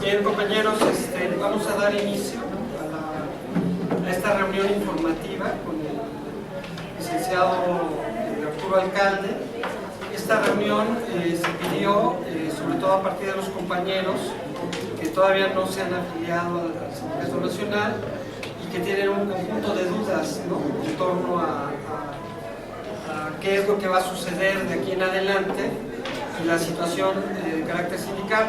Bien, compañeros, vamos a dar inicio a esta reunión informativa con el licenciado Arturo Alcalde. Esta reunión se pidió sobre todo a partir de los compañeros que todavía no se han afiliado al Sindicato Nacional y que tienen un conjunto de dudas, ¿no?, en torno a qué es lo que va a suceder de aquí en adelante y la situación de carácter sindical.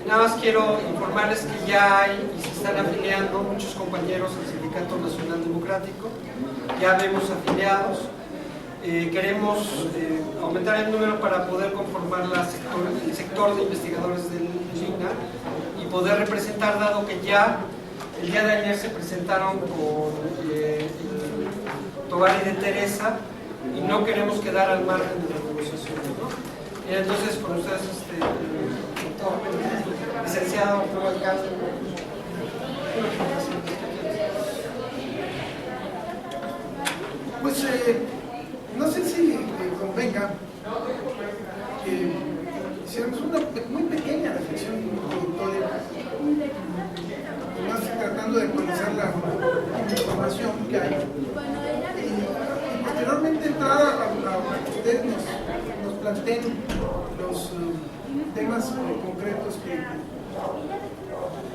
Nada más quiero informarles que ya hay y se están afiliando muchos compañeros al Sindicato Nacional Democrático, ya vemos afiliados. Queremos aumentar el número para poder conformar el sector de investigadores del INAH y poder representar, dado que ya el día de ayer se presentaron con Tobar y de Teresa y no queremos quedar al margen de la negociación, ¿no? Y entonces, con ustedes, licenciado Arturo Alcalde. Pues no sé si convenga que hiciéramos una muy pequeña reflexión introductoria, más tratando de actualizar la información que hay, y posteriormente entrar a que ustedes nos planteen los temas concretos que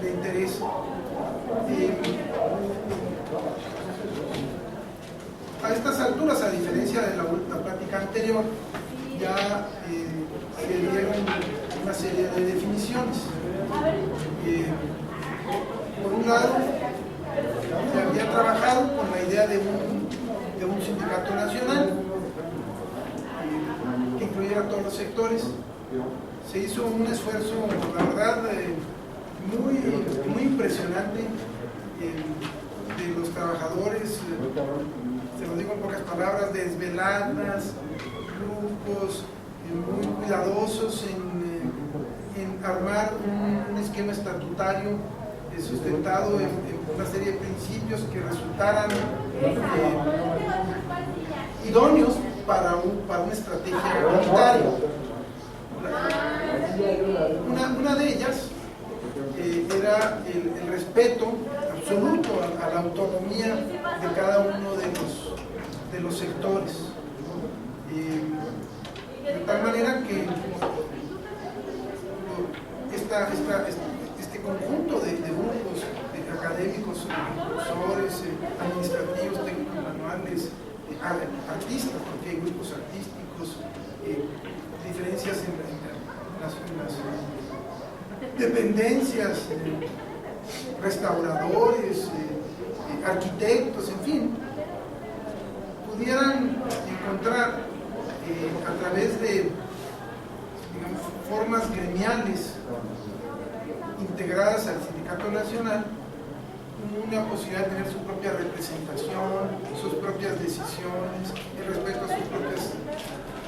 de interés. A estas alturas, a diferencia de la plática anterior, ya se dieron una serie de definiciones. Por un lado, se había trabajado con la idea de un sindicato nacional que incluyera todos los sectores. Se hizo un esfuerzo, la verdad, muy impresionante de los trabajadores, se lo digo en pocas palabras, desveladas, grupos muy cuidadosos en armar un esquema estatutario sustentado en una serie de principios que resultaran idóneos para una estrategia unitaria. Una de ellas era el respeto absoluto a la autonomía de cada uno de los sectores, de tal manera que este conjunto de grupos académicos, profesores, administrativos, técnicos manuales, artistas, porque hay grupos artísticos, diferencias en las dependencias, restauradores, arquitectos, en fin, pudieran encontrar a través de, digamos, formas gremiales integradas al Sindicato Nacional una posibilidad de tener su propia representación, sus propias decisiones, el respeto a sus propias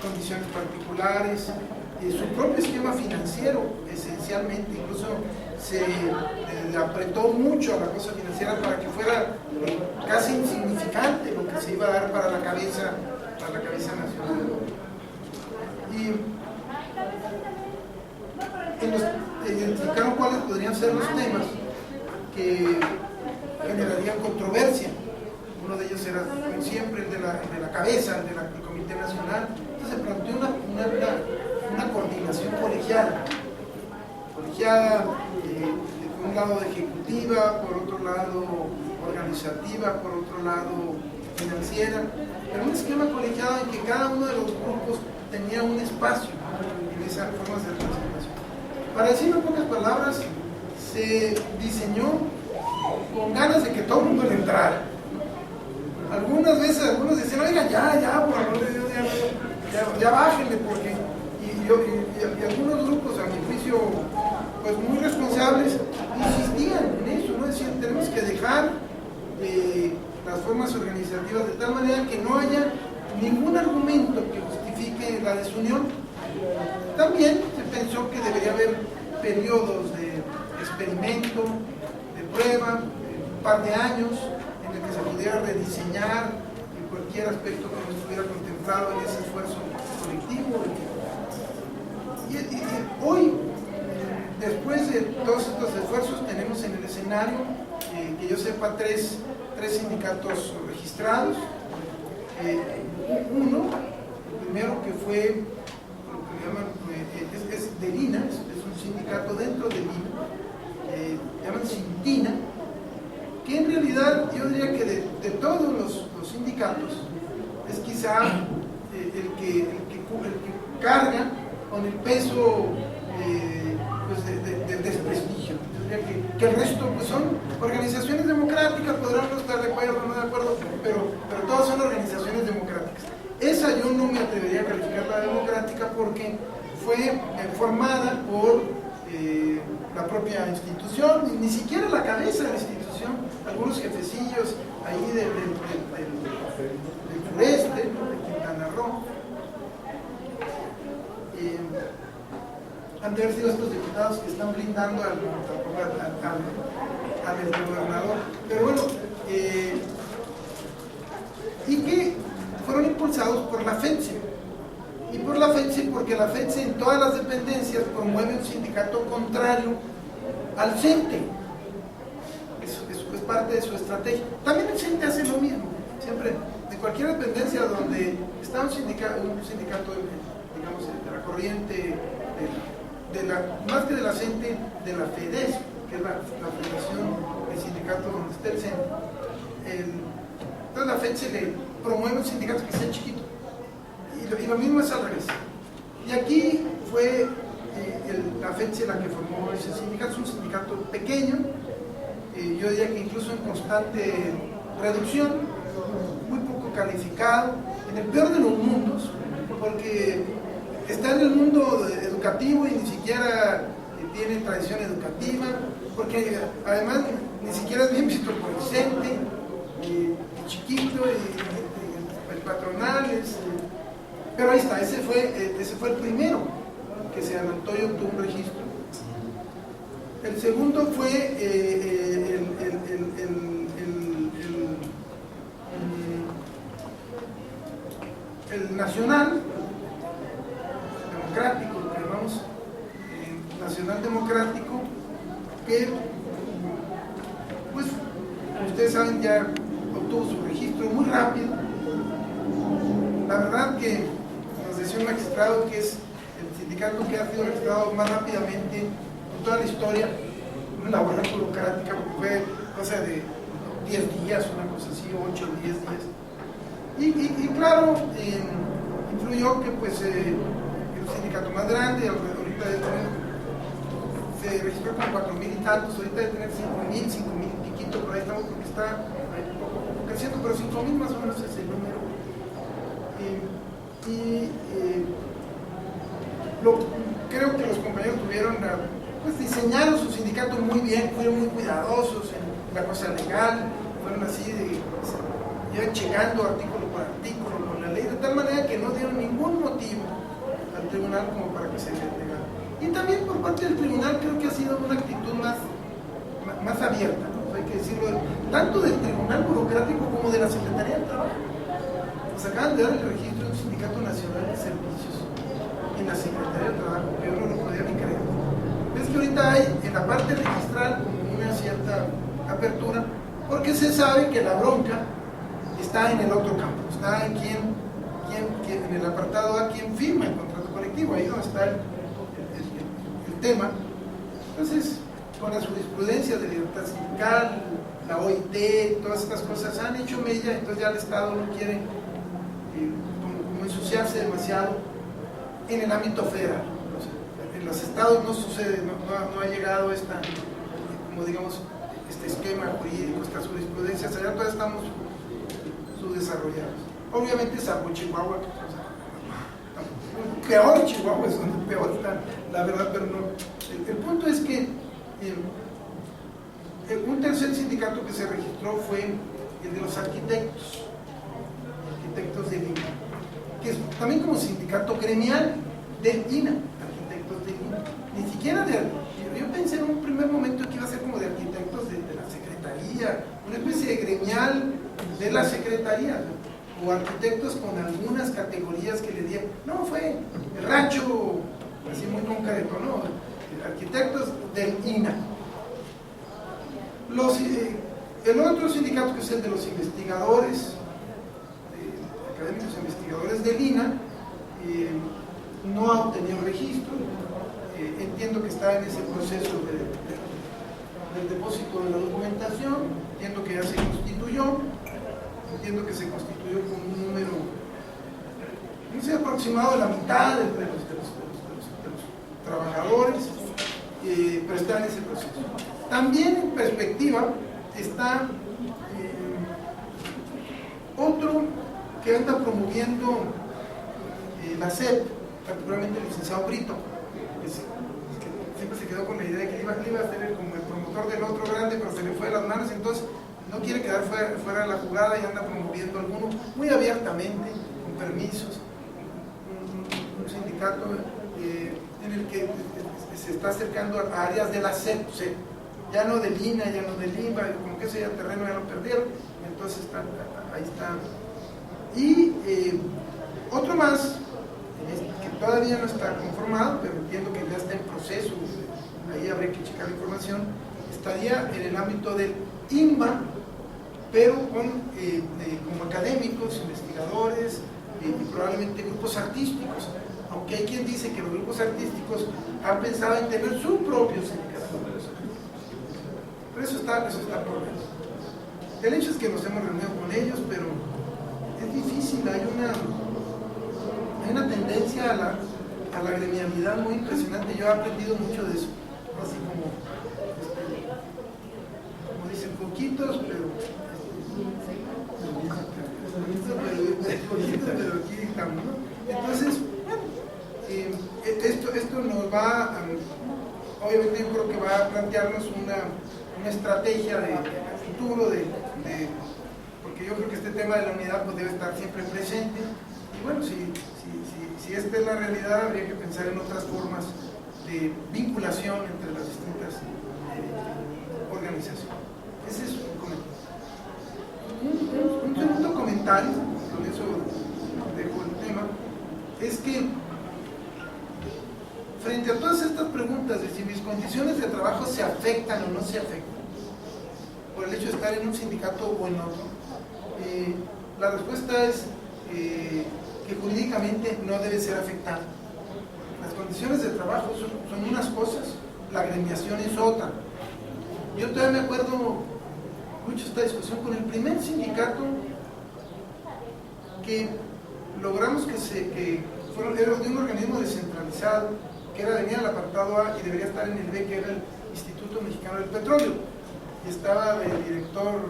condiciones particulares, su propio esquema financiero, esencialmente. Incluso se le apretó mucho a la cosa financiera para que fuera casi insignificante lo que se iba a dar para la cabeza nacional. Y identificaron cuáles podrían ser los temas que generarían controversia. Uno de ellos era, como siempre, el de la cabeza, el del Comité Nacional. Entonces se planteó una coordinación colegiada, por un lado ejecutiva, por otro lado organizativa, por otro lado financiera, pero un esquema colegiado en que cada uno de los grupos tenía un espacio en esas formas de representación. Para decirlo en pocas palabras, se diseñó con ganas de que todo el mundo le entrara. Algunas veces algunos decían, oigan, ya, por favor de Dios, ya bájenle, porque y algunos grupos, a mi juicio, pues muy responsables, insistían en eso, ¿no? Decían, tenemos que dejar las formas organizativas de tal manera que no haya ningún argumento que justifique la desunión. También se pensó que debería haber periodos de experimento, de prueba, un par de años, en el que se pudiera rediseñar cualquier aspecto que no estuviera contemplado en ese esfuerzo colectivo. Y hoy, después de todos estos esfuerzos tenemos en el escenario, que yo sepa, tres sindicatos registrados. Uno, el primero que fue, lo que le llaman, es del INA, es un sindicato dentro del INA, llaman Sintina, que en realidad yo diría que de todos los sindicatos es quizá el que carga con el peso pues del desprestigio. Yo diría que el resto pues son organizaciones democráticas, podrán no estar de acuerdo o no de acuerdo, pero todas son organizaciones democráticas. Esa yo no me atrevería a calificarla de democrática porque fue formada por la propia institución, ni siquiera la cabeza de la institución, algunos jefecillos ahí del sureste, de Quintana Roo, han de haber sido estos diputados que están brindando al gobernador. Pero bueno, y que fueron impulsados por la FENSE. Y por la FENSE porque la FENSE en todas las dependencias promueve un sindicato contrario al CENTE. Es parte de su estrategia. También el CENTE hace lo mismo. Siempre, de cualquier dependencia donde está un sindicato digamos, de la corriente, más que de la CENTE, de la FEDES, que es la Federación de Sindicatos donde está el CENTE. Entonces la FENSE le promueve un sindicato que sea chiquito. Y lo mismo es al revés. Y aquí fue la FENSE la que formó ese sindicato. Es un sindicato pequeño, yo diría que incluso en constante reducción, muy poco calificado, en el peor de los mundos, porque está en el mundo educativo y ni siquiera tiene tradición educativa, porque además ni siquiera es bien visto por el CENTE, chiquito, el patronal, pero ahí está, ese fue el primero que se anotó y obtuvo un registro. El segundo fue el nacional democrático, que llamamos nacional democrático, que pues ustedes saben ya obtuvo su registro muy rápido. La verdad que nos decía un magistrado que es el sindicato que ha sido registrado más rápidamente en toda la historia, una labor burocrática, porque fue cosa de 10 días, una cosa así, 8 o 10 días. Y claro, influyó que pues el sindicato más grande, ahorita se registró con 4,000 y tantos, ahorita debe tener 5,000 y piquito, por ahí estamos porque está poco creciendo, pero 5,000 más o menos es el número. Creo que los compañeros tuvieron, pues diseñaron su sindicato muy bien, fueron muy cuidadosos en la cosa legal, fueron así, iban checando artículo por artículo con la ley, de tal manera que no dieron ningún motivo al tribunal como para que se les negara. Y también por parte del tribunal creo que ha sido una actitud más abierta, ¿no? Hay que decirlo, tanto del tribunal burocrático como de la Secretaría del Trabajo. Nos acaban de dar el registro de un sindicato nacional de servicios en la Secretaría del Trabajo, que yo no lo podía ni creer. Es que ahorita hay en la parte registral una cierta apertura, porque se sabe que la bronca está en el otro campo, está en en el apartado A, quien firma el contrato colectivo, ahí donde está el tema. Entonces, con la jurisprudencia de libertad sindical, la OIT, todas estas cosas han hecho mella, entonces ya el Estado no quiere como ensuciarse demasiado en el ámbito federal. En los estados no sucede, no ha llegado como digamos, este esquema jurídico, estas jurisprudencias, allá todavía estamos subdesarrollados. Obviamente salvo Chihuahua, peor Chihuahua es donde peor está, la verdad, pero no. El punto es que un tercer sindicato que se registró fue el de los arquitectos del INA, que es también como sindicato gremial del INA, arquitectos del INA. Ni siquiera yo pensé en un primer momento que iba a ser como de arquitectos de la Secretaría, una especie de gremial de la Secretaría, ¿no? O arquitectos con algunas categorías que le dieron. No, fue el rancho así muy concreto, ¿no? Arquitectos del INA. El otro sindicato, que es el de los investigadores, académicos investigadores del INAH, no ha obtenido registro. Entiendo que está en ese proceso del depósito de la documentación, entiendo que ya se constituyó, entiendo que se constituyó con un número, no sé, aproximado de la mitad de los trabajadores, pero está en ese proceso. También en perspectiva está otro que anda promoviendo la SEP, particularmente el licenciado Brito, que siempre se quedó con la idea de que iba a ser como el promotor del otro grande, pero se le fue de las manos, entonces no quiere quedar fuera de la jugada y anda promoviendo alguno muy abiertamente, con permisos, un sindicato en el que se está acercando a áreas de la SEP, ya no del INAH, ya no del INBA, como que ese terreno ya lo perdieron, entonces ahí está. Y otro más, que todavía no está conformado, pero entiendo que ya está en proceso, ahí habría que checar la información, estaría en el ámbito del INBA, pero como académicos, investigadores y probablemente grupos artísticos, aunque hay quien dice que los grupos artísticos han pensado en tener su propio sindicato. Pero eso está por ver. El hecho es que nos hemos reunido con ellos, pero es difícil, hay una tendencia a la gremialidad muy impresionante. Yo he aprendido mucho de eso, así como dicen, poquitos, pero aquí estamos, ¿no? Entonces, esto nos va obviamente yo creo que va a plantearnos una estrategia de futuro, porque yo creo que este tema de la unidad pues, debe estar siempre presente, y bueno, si esta es la realidad, habría que pensar en otras formas de vinculación entre las distintas organizaciones. Ese es un comentario. Un segundo comentario, con eso dejo el tema, es que frente a todas estas preguntas de si mis condiciones de trabajo se afectan o no se afectan por el hecho de estar en un sindicato o en otro, la respuesta es que jurídicamente no debe ser afectada. Las condiciones de trabajo son unas cosas, la gremiación es otra. Yo todavía me acuerdo mucho esta discusión con el primer sindicato que logramos era de un organismo descentralizado, que venía al apartado A y debería estar en el B, que era el Instituto Mexicano del Petróleo, y estaba el director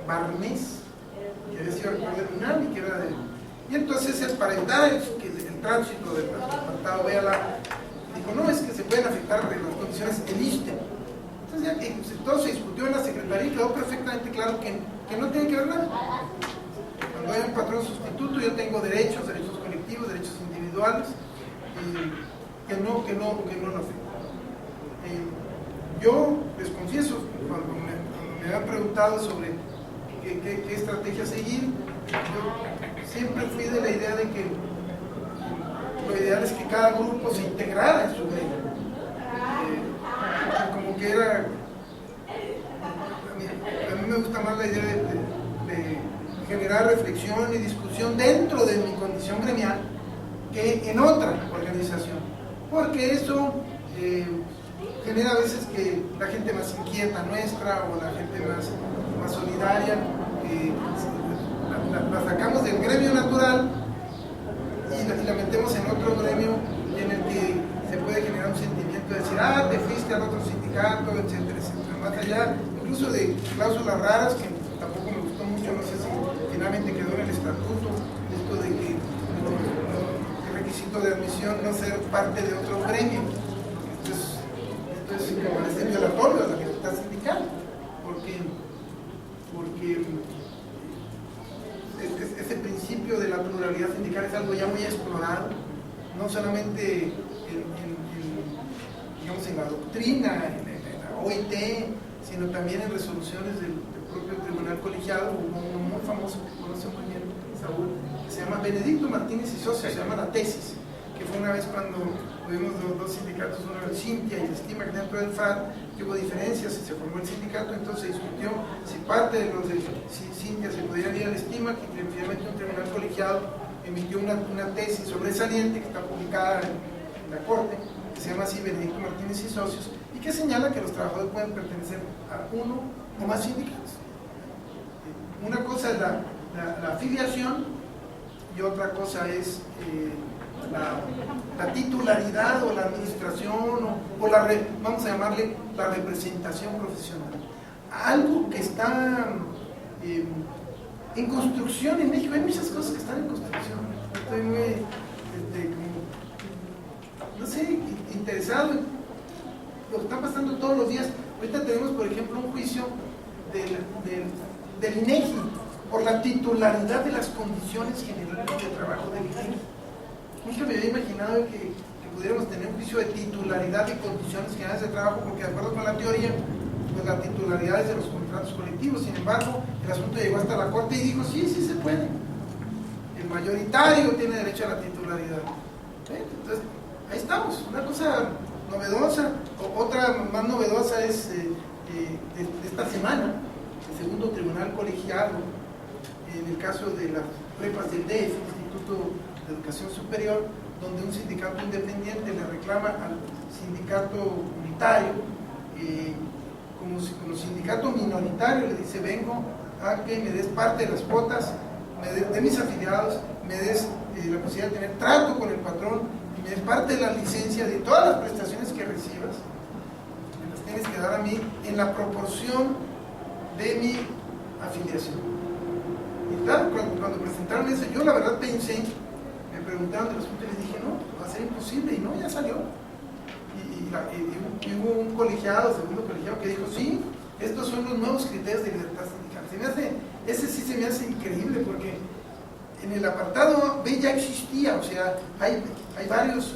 Barnés, que había sido rector del UNAM y que era y entonces para evitar el tránsito del apartado B a la dijo, no, es que se pueden afectar las condiciones del ISSSTE. Entonces ya que todo se discutió en la Secretaría y quedó perfectamente claro que no tiene que ver nada. Cuando hay un patrón sustituto yo tengo derechos colectivos, derechos individuales, que no afectan. Yo les confieso, cuando me han preguntado sobre qué estrategia seguir, yo siempre fui de la idea de que lo ideal es que cada grupo se integrara en su gremio. Como que era, a mí me gusta más la idea de generar reflexión y discusión dentro de mi condición gremial que en otra organización, porque eso genera a veces que la gente más inquieta nuestra o la gente más solidaria la sacamos del gremio natural y la metemos en otro gremio en el que se puede generar un sentimiento de decir, te fuiste al otro sindicato, etcétera, etcétera, más allá incluso de cláusulas raras que tampoco me gustó mucho, no sé si finalmente quedó en el estatuto esto de que el requisito de admisión no ser parte de otro gremio. Esto es como este violatorio a la libertad sindical, porque ese principio de la pluralidad sindical es algo ya muy explorado, no solamente en la doctrina, en la OIT, sino también en resoluciones del propio tribunal colegiado, uno muy famoso que conoce muy bien Saúl, que se llama Benedicto Martínez y Socia, se llama la tesis, que fue una vez cuando tuvimos los dos sindicatos, uno el Cintia y el Estima, que dentro del FAD, que hubo diferencias y se formó el sindicato, entonces se discutió si parte de los de Cintia se podían ir al Estima, que finalmente un tribunal colegiado emitió una tesis sobresaliente que está publicada en la Corte, que se llama así Benedicto Martínez y Socios, y que señala que los trabajadores pueden pertenecer a uno o más sindicatos. Una cosa es la afiliación y otra cosa es la titularidad o la administración o vamos a llamarle la representación profesional. Algo que está en construcción en México. Hay muchas cosas que están en construcción. Estoy muy no sé, interesado en lo que está pasando todos los días. Ahorita tenemos, por ejemplo, un juicio del INEGI por la titularidad de las condiciones generales de trabajo del INEGI. Nunca me había imaginado que pudiéramos tener un juicio de titularidad y condiciones generales de trabajo, porque de acuerdo con la teoría, pues la titularidad es de los contratos colectivos. Sin embargo, el asunto llegó hasta la Corte y dijo, sí se puede. El mayoritario tiene derecho a la titularidad. Entonces, ahí estamos, una cosa novedosa. Otra más novedosa es de esta semana, el segundo tribunal colegiado, en el caso de las prepas del DEF, Instituto de Educación Superior, donde un sindicato independiente le reclama al sindicato unitario, como sindicato minoritario, le dice, vengo a que me des parte de las cuotas de mis afiliados, me des la posibilidad de tener trato con el patrón, y me des parte de la licencia de todas las prestaciones que recibas, me las tienes que dar a mí en la proporción de mi afiliación. Y claro, cuando presentaron eso, yo la verdad pensé, me preguntaron de los puntos y les dije, no, va a ser imposible, y no, ya salió. Y hubo un colegiado, segundo colegiado, que dijo, sí, estos son los nuevos criterios de libertad sindical. Ese sí se me hace increíble, porque en el apartado B ya existía, o sea, hay varios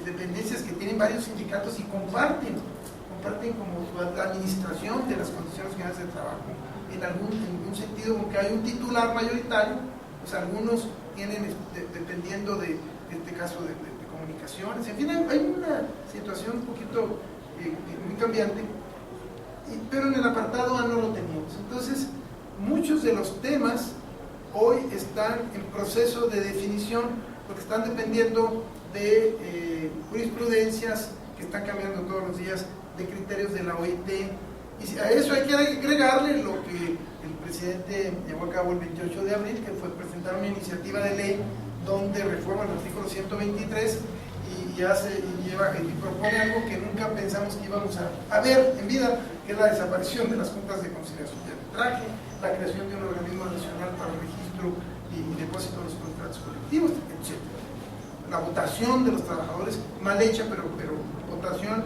dependencias que tienen varios sindicatos y comparten como su administración de las condiciones generales de trabajo. En algún sentido, aunque hay un titular mayoritario, pues algunos tienen, dependiendo de este caso de comunicaciones, en fin, hay una situación un poquito muy cambiante, pero en el apartado A no lo teníamos. Entonces, muchos de los temas hoy están en proceso de definición, porque están dependiendo de jurisprudencias que están cambiando todos los días, de criterios de la OIT, y a eso hay que agregarle lo que el presidente llevó a cabo el 28 de abril, que fue presentar una iniciativa de ley donde reforma el artículo 123 y propone algo que nunca pensamos que íbamos a ver en vida, que es la desaparición de las juntas de conciliación y arbitraje, la creación de un organismo nacional para el registro y depósito de los contratos colectivos, etc. La votación de los trabajadores, mal hecha, pero votación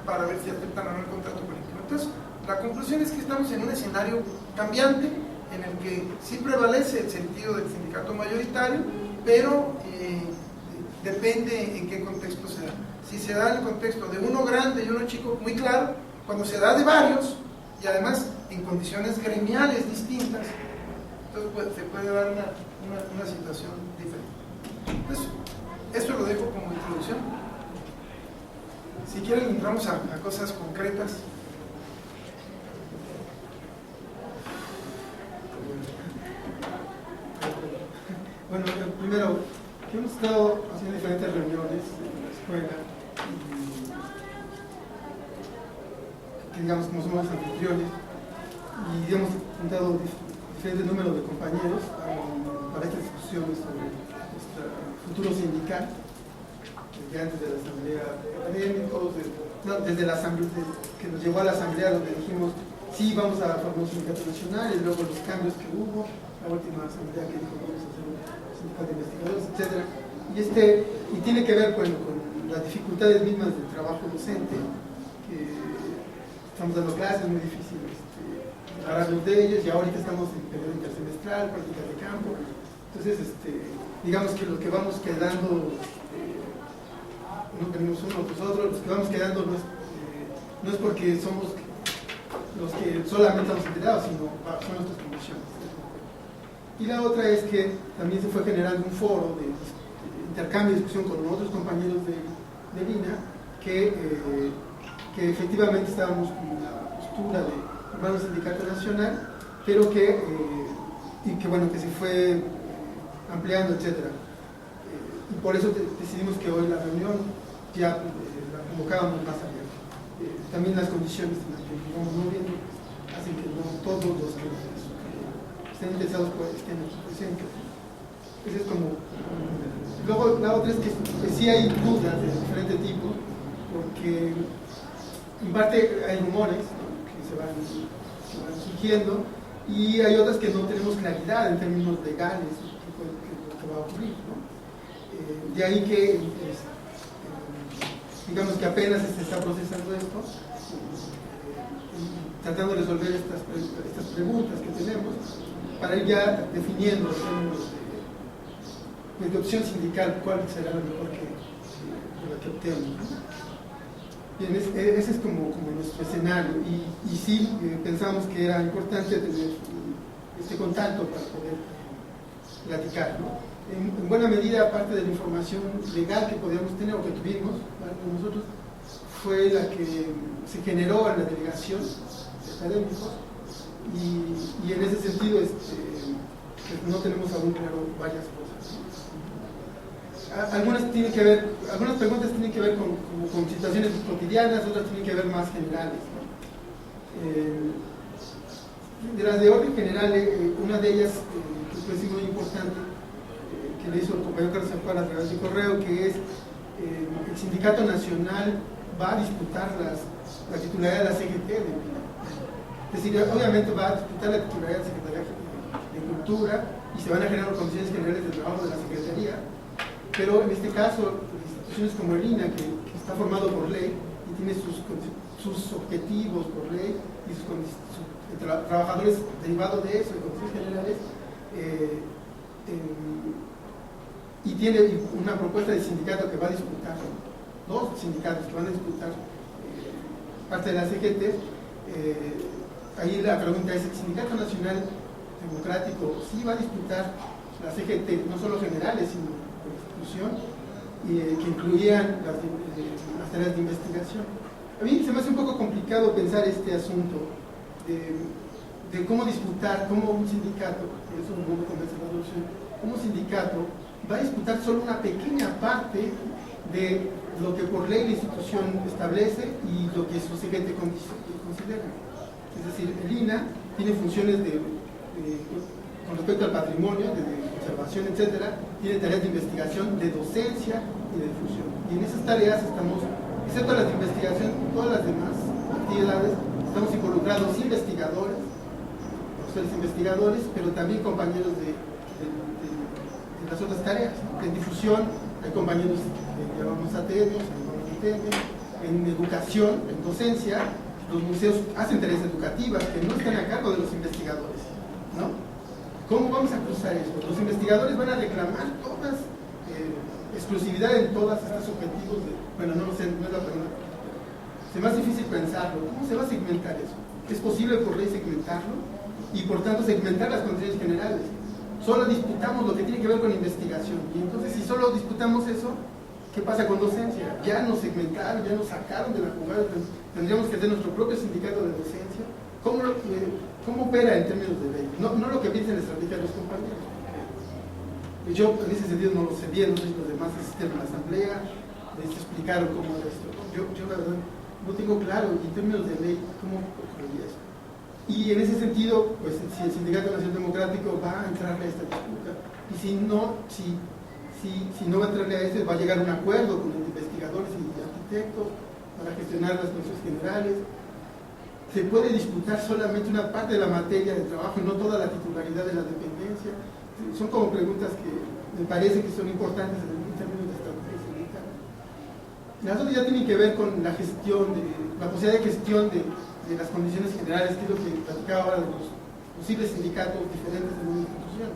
para ver si aceptan o no el contrato colectivo. Entonces, la conclusión es que estamos en un escenario cambiante, en el que sí prevalece el sentido del sindicato mayoritario, pero depende en qué contexto se da. Si se da en el contexto de uno grande y uno chico, muy claro. Cuando se da de varios, y además en condiciones gremiales distintas, entonces se puede dar una situación diferente. Entonces, eso lo dejo como introducción. Si quieren, entramos a cosas concretas. Bueno, primero, que hemos estado haciendo diferentes reuniones en la escuela que digamos como somos los anfitriones, y hemos juntado diferentes números de compañeros para estas discusiones sobre nuestro futuro sindical, desde antes de la asamblea de académicos, desde la asamblea que nos llevó a la asamblea donde dijimos sí, vamos a formar un sindicato nacional, y luego los cambios que hubo, la última asamblea que dijo vamos a hacer un sindicato de investigadores, etc. Y tiene que ver con las dificultades mismas del trabajo docente, que estamos dando clases, es muy difícil hablarnos de ellos, y ahorita estamos en periodo intersemestral, prácticas de campo. Entonces, digamos que los que vamos quedando, no tenemos uno, nosotros, los que vamos quedando no es porque somos los que solamente estamos integrados, sino son nuestras condiciones. Y la otra es que también se fue generando un foro de intercambio de discusión con otros compañeros de Lina, que efectivamente estábamos con la postura de formar un sindicato nacional, pero que se fue ampliando, etc. Y por eso decidimos que hoy la reunión ya la convocábamos más abierta. También las condiciones en las que vamos moviendo hacen que no todos los que estén interesados estén aquí presentes. Ese es como... Luego la otra es que sí hay dudas de diferente tipo, porque en parte hay rumores, ¿no?, que se van surgiendo, y hay otras que no tenemos claridad en términos legales que va a ocurrir, ¿no? De ahí que digamos que apenas se está procesando esto, tratando de resolver estas preguntas que tenemos para ir ya definiendo en términos de opción sindical cuál será lo mejor que obtenemos, ¿no? Bien, ese es como nuestro escenario, y sí pensamos que era importante tener este contacto para poder platicar, ¿no? En buena medida, parte de la información legal que podíamos tener o que tuvimos, parte de nosotros, fue la que se generó en la delegación de académicos, y en ese sentido pues no tenemos aún claro varias cosas, ¿no? Algunas preguntas tienen que ver con situaciones cotidianas, otras tienen que ver más generales, ¿no? De las de orden general, una de ellas que fue muy importante, que le hizo el compañero Carlos Zampara a través de correo, que es el Sindicato Nacional va a disputar la titularidad de la CGT de Lina. Es decir, obviamente va a disputar la titularidad de la Secretaría de Cultura y se van a generar condiciones generales de trabajo de la Secretaría, pero en este caso, instituciones como el Lina, que está formado por ley y tiene sus objetivos por ley y sus trabajadores derivados de eso, de condiciones generales, y tiene una propuesta de sindicato que va a disputar, dos sindicatos que van a disputar parte de la CGT. Ahí la pregunta es: ¿el Sindicato Nacional Democrático sí va a disputar la CGT, no solo generales, sino por exclusión, que incluían las tareas de investigación? A mí se me hace un poco complicado pensar este asunto de cómo disputar, cómo un sindicato, por eso no me convence la adopción, cómo un sindicato va a disputar solo una pequeña parte de lo que por ley la institución establece y lo que su CGT considera. Es decir, el INA tiene funciones con respecto al patrimonio, de conservación, etcétera, tiene tareas de investigación, de docencia y de difusión. Y en esas tareas estamos, excepto las de investigación, todas las demás actividades, estamos involucrados investigadores, profesores investigadores, pero también compañeros de las otras tareas, ¿no? En difusión hay compañeros que llamamos ATEMIOS, en educación, en docencia, los museos hacen tareas educativas que no están a cargo de los investigadores, ¿no? ¿Cómo vamos a cruzar eso? Los investigadores van a reclamar todas, exclusividad en todos estos objetivos bueno, no lo sé, no es la pregunta. Es más difícil pensarlo. ¿Cómo se va a segmentar eso? ¿Es posible por ley segmentarlo? Y por tanto segmentar las condiciones generales. Solo disputamos lo que tiene que ver con investigación. Y entonces, si solo disputamos eso, ¿qué pasa con docencia? Ya nos segmentaron, ya nos sacaron de la jugada. Tendríamos que hacer nuestro propio sindicato de docencia. ¿Cómo opera en términos de ley? No lo que piensen la estrategia de los compañeros. Yo en ese sentido no lo sé bien, no sé si los demás asistieron a la asamblea, les explicaron cómo era esto. Yo la verdad no tengo claro en términos de ley cómo ocurriría eso. Y en ese sentido, pues si el Sindicato Nacional Democrático va a entrarle a esta disputa, y si no va a entrarle a eso, va a llegar a un acuerdo con los investigadores y arquitectos para gestionar las condiciones generales. Se puede disputar solamente una parte de la materia de trabajo y no toda la titularidad de la dependencia. Son como preguntas que me parece que son importantes en términos de estrategia sindical. Las otras ya tienen que ver con la gestión, la posibilidad de gestión de las condiciones generales, que es lo que platicaba ahora de los posibles sindicatos diferentes en una institución.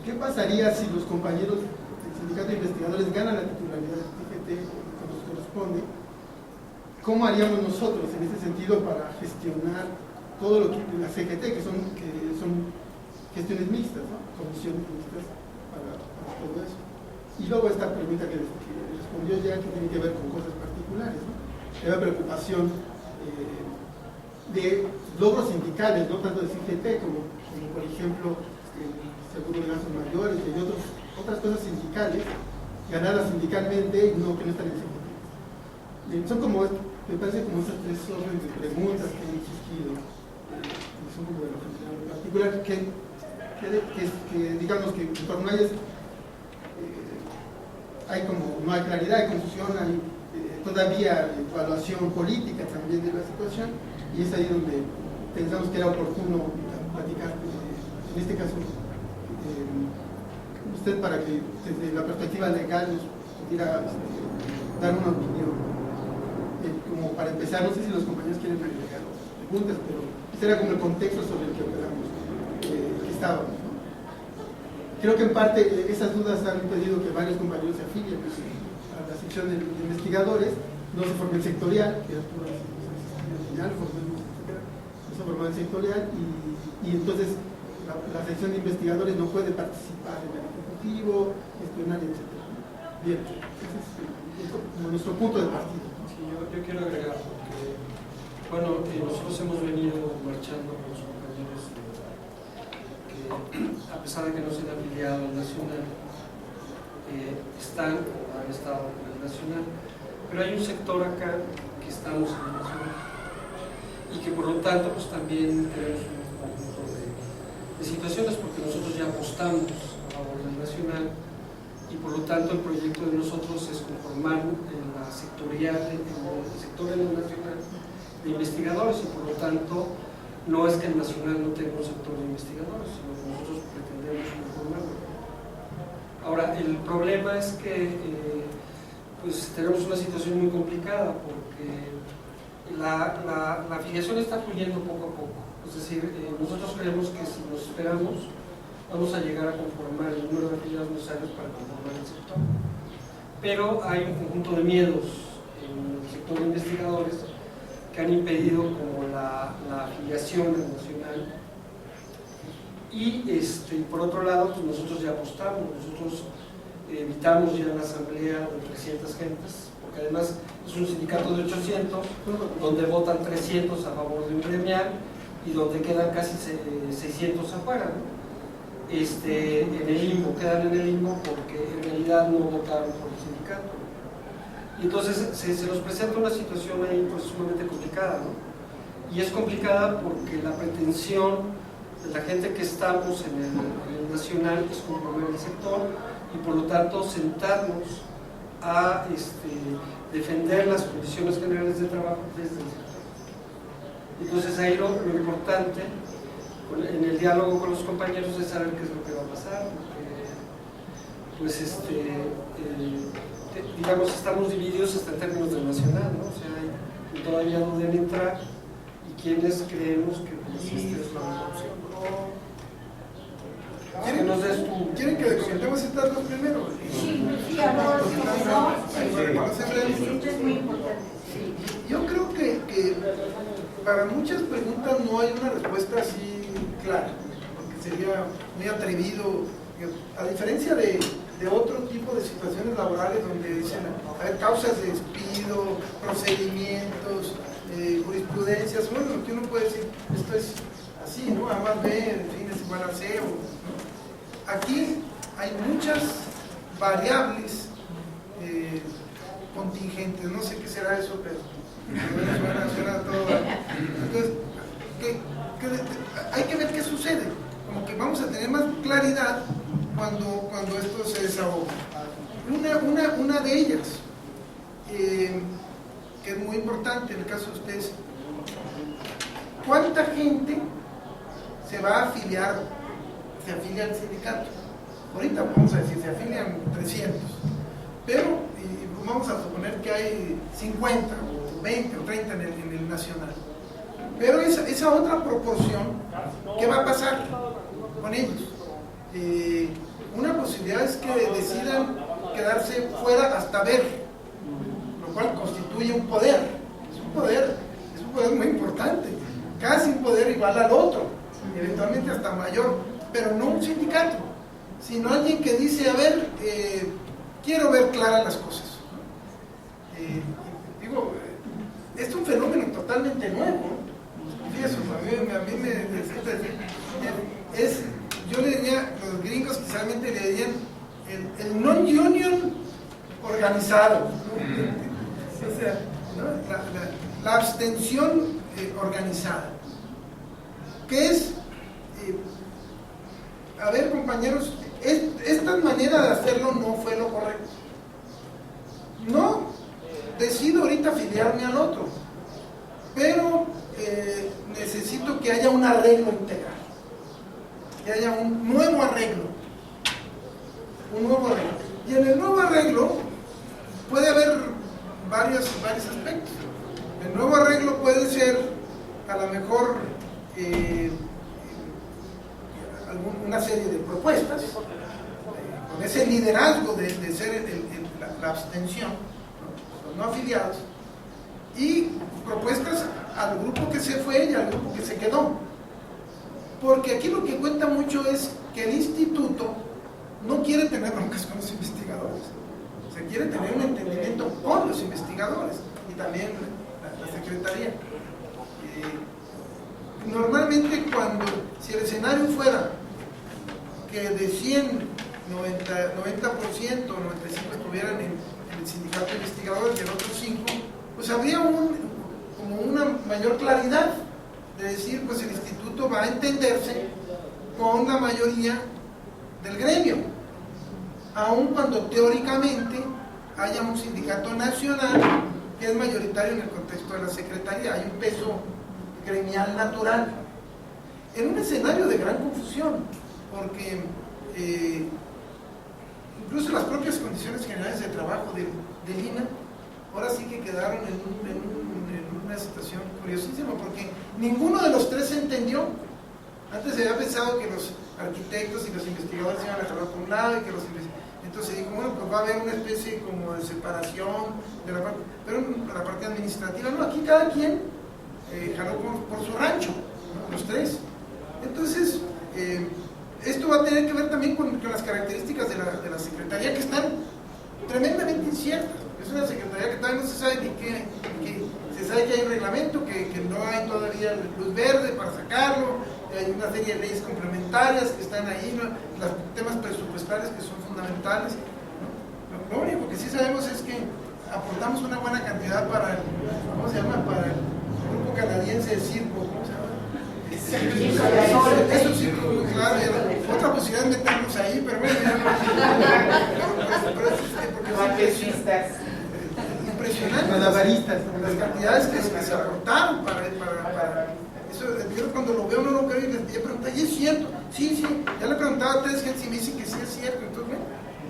¿Qué pasaría si los compañeros del sindicato de investigadores ganan la titularidad del TGT que nos corresponde? ¿Cómo haríamos nosotros en ese sentido para gestionar todo lo que la CGT, que son gestiones mixtas, ¿no? Comisiones mixtas para todo eso? Y luego esta pregunta que respondió ya, que tiene que ver con cosas particulares, ¿no? Hay una preocupación de logros sindicales, no tanto de CGT como por ejemplo el seguro de gastos mayores y otras cosas sindicales ganadas sindicalmente y no que no están en CGT. Son como, me parece como esas tres órdenes de preguntas que han existido, son como de lo general en particular, que digamos que en Cornualles no hay claridad, hay confusión, hay todavía evaluación política también de la situación, y es ahí donde pensamos que era oportuno platicar, en este caso, usted para que desde la perspectiva legal nos pudiera dar una opinión. Como para empezar, no sé si los compañeros quieren agregar preguntas, pero ese era como el contexto sobre el que operamos, que estábamos, ¿no? Creo que en parte esas dudas han impedido que varios compañeros se afilien a la sección de investigadores, no se formó el sectorial, que era puro señal, no se formó el sectorial, y entonces la sección de investigadores no puede participar en el ejecutivo, gestionar, etc. Bien, ese es como nuestro punto de partida. Sí, yo quiero agregar, porque, bueno, nosotros hemos venido marchando con los compañeros que, a pesar de que no se han afiliado al Nacional, están o han estado en el Nacional, pero hay un sector acá que estamos en el Nacional y que por lo tanto pues también tenemos un conjunto de situaciones, porque nosotros ya apostamos a favor del Nacional y por lo tanto el proyecto de nosotros es conformar en la sectorial, en el sector nacional de investigadores, y por lo tanto no es que el Nacional no tenga un sector de investigadores, sino que nosotros pretendemos conformarlo. Ahora, el problema es que pues tenemos una situación muy complicada, porque la afiliación está fluyendo poco a poco. Es decir, nosotros creemos que si nos esperamos vamos a llegar a conformar el número de afiliados necesarios para conformar el sector. Pero hay un conjunto de miedos en el sector de investigadores que han impedido como la afiliación al Nacional. Y por otro lado, pues nosotros ya apostamos, nosotros evitamos ya la asamblea de 300 gentes, porque además es un sindicato de 800, donde votan 300 a favor de un gremial y donde quedan casi 600 afuera, ¿no? En el limbo, quedan en el limbo porque en realidad no votaron por el sindicato. Y entonces se nos presenta una situación ahí pues sumamente complicada, ¿no? Y es complicada porque la pretensión de la gente que estamos en el Nacional es conformar el sector y por lo tanto sentarnos a defender las condiciones generales de trabajo desde el sector. Entonces ahí lo importante en el diálogo con los compañeros es saber qué es lo que va a pasar, porque pues digamos estamos divididos hasta en términos del Nacional, ¿no? O sea, todavía no deben entrar y quienes creemos que pues, es la mejor opción. ¿Quieren que comentemos estas dos primero? Sí, ahora esto es muy importante. Yo creo que para muchas preguntas no hay una respuesta así clara, porque sería muy atrevido, a diferencia de otro tipo de situaciones laborales donde dicen, a ver, causas de despido, procedimientos, jurisprudencias, bueno, que uno puede decir, esto es así, ¿no? A más B, en fin, es igual a C, ¿no? Aquí hay muchas variables contingentes, no sé qué será eso, pero suena todo. Entonces, hay que ver qué sucede, como que vamos a tener más claridad cuando esto se desahoga. Una de ellas, que es muy importante en el caso de ustedes, ¿cuánta gente se va a afiliar, se afilia al sindicato? Ahorita vamos a decir, se afilian 300, pero vamos a suponer que hay 50 o 20 o 30 en el nacional. Pero esa otra proporción, ¿qué va a pasar con ellos? Una posibilidad es que decidan quedarse fuera hasta ver, lo cual constituye un poder. Es un poder muy importante, casi un poder igual al otro, eventualmente hasta mayor, pero no un sindicato, sino alguien que dice, a ver, quiero ver claras las cosas. Es un fenómeno totalmente nuevo. Fíjense, a mí yo le diría, los gringos quizásmente le dirían el non-union organizado, ¿no? O sea, ¿no? La abstención organizada, que es, a ver compañeros, esta manera de hacerlo no fue lo correcto. No decido ahorita afiliarme al otro, pero necesito que haya un arreglo integral, que haya un nuevo arreglo, y en el nuevo arreglo puede haber varios aspectos. El nuevo arreglo puede ser a lo mejor una serie de propuestas con ese liderazgo de ser la abstención, los no afiliados, y propuestas al grupo que se fue y al grupo que se quedó, porque aquí lo que cuenta mucho es que el instituto no quiere tener broncas con los investigadores, se quiere tener un entendimiento con los investigadores y también la secretaría. Normalmente si el escenario fuera que de 100, 90%, 95 estuvieran en el sindicato de investigadores y el otro 5, pues habría como una mayor claridad de decir, pues el instituto va a entenderse con la mayoría del gremio, aun cuando teóricamente haya un sindicato nacional que es mayoritario en el contexto de la secretaría, hay un peso gremial natural, en un escenario de gran confusión, porque incluso las propias condiciones generales de trabajo del INAH ahora sí que quedaron en una situación curiosísima, porque ninguno de los tres se entendió. Antes se había pensado que los arquitectos y los investigadores iban a jalar por un lado, y que entonces se dijo, bueno, pues va a haber una especie como de separación de pero la parte administrativa, no, aquí cada quien jaló por su rancho, ¿no? Los tres. Entonces, esto va a tener que ver también con las características de la Secretaría, que están tremendamente inciertas. Es una Secretaría que todavía no se sabe ni qué, se sabe que hay un reglamento, que no hay todavía luz verde para sacarlo, hay una serie de leyes complementarias que están ahí, ¿no? Los temas presupuestales que son fundamentales, ¿no? Lo único que sí sabemos es que aportamos una buena cantidad para ¿cómo se llama? Para el grupo canadiense de circo, ¿cómo se llama? Eso sí, claro, otra posibilidad de meternos ahí, pero bueno, porque es impresionante las cantidades que se aportaron para eso. Yo cuando lo veo no lo creo y le pregunto, ¿y es cierto? Sí, ya le preguntaba a 3 gentes y me dicen que sí es cierto, entonces bueno,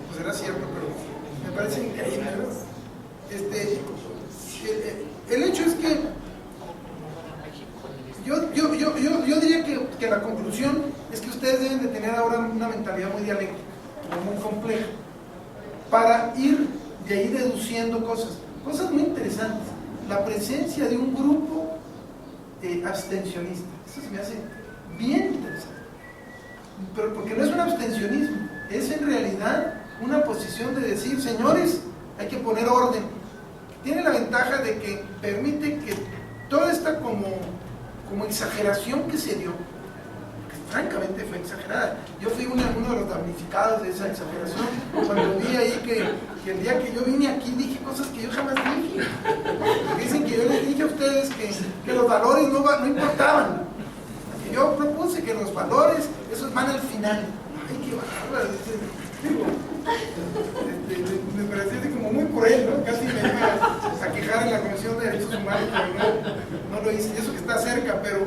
pues era cierto, pero me parece increíble, ¿no? El hecho es que yo diría que la conclusión es que ustedes deben de tener ahora una mentalidad muy dialéctica, muy compleja, para ir de ahí deduciendo cosas muy interesantes. La presencia de un grupo abstencionista, eso se me hace bien interesante, pero porque no es un abstencionismo, es en realidad una posición de decir, señores, hay que poner orden. Tiene la ventaja de que permite que toda esta como exageración que se dio, que francamente fue exagerada. Yo fui uno de los damnificados de esa exageración, cuando vi ahí que el día que yo vine aquí dije cosas que yo jamás dije. Dicen que yo les dije a ustedes que los valores no importaban, que yo propuse que los valores, esos van al final. Ay, qué bárbaro. Me pareció así como muy cruel, ¿no? Casi me iba a quejar en la Comisión de Derechos Humanos, pero no lo hice, y eso que está cerca, pero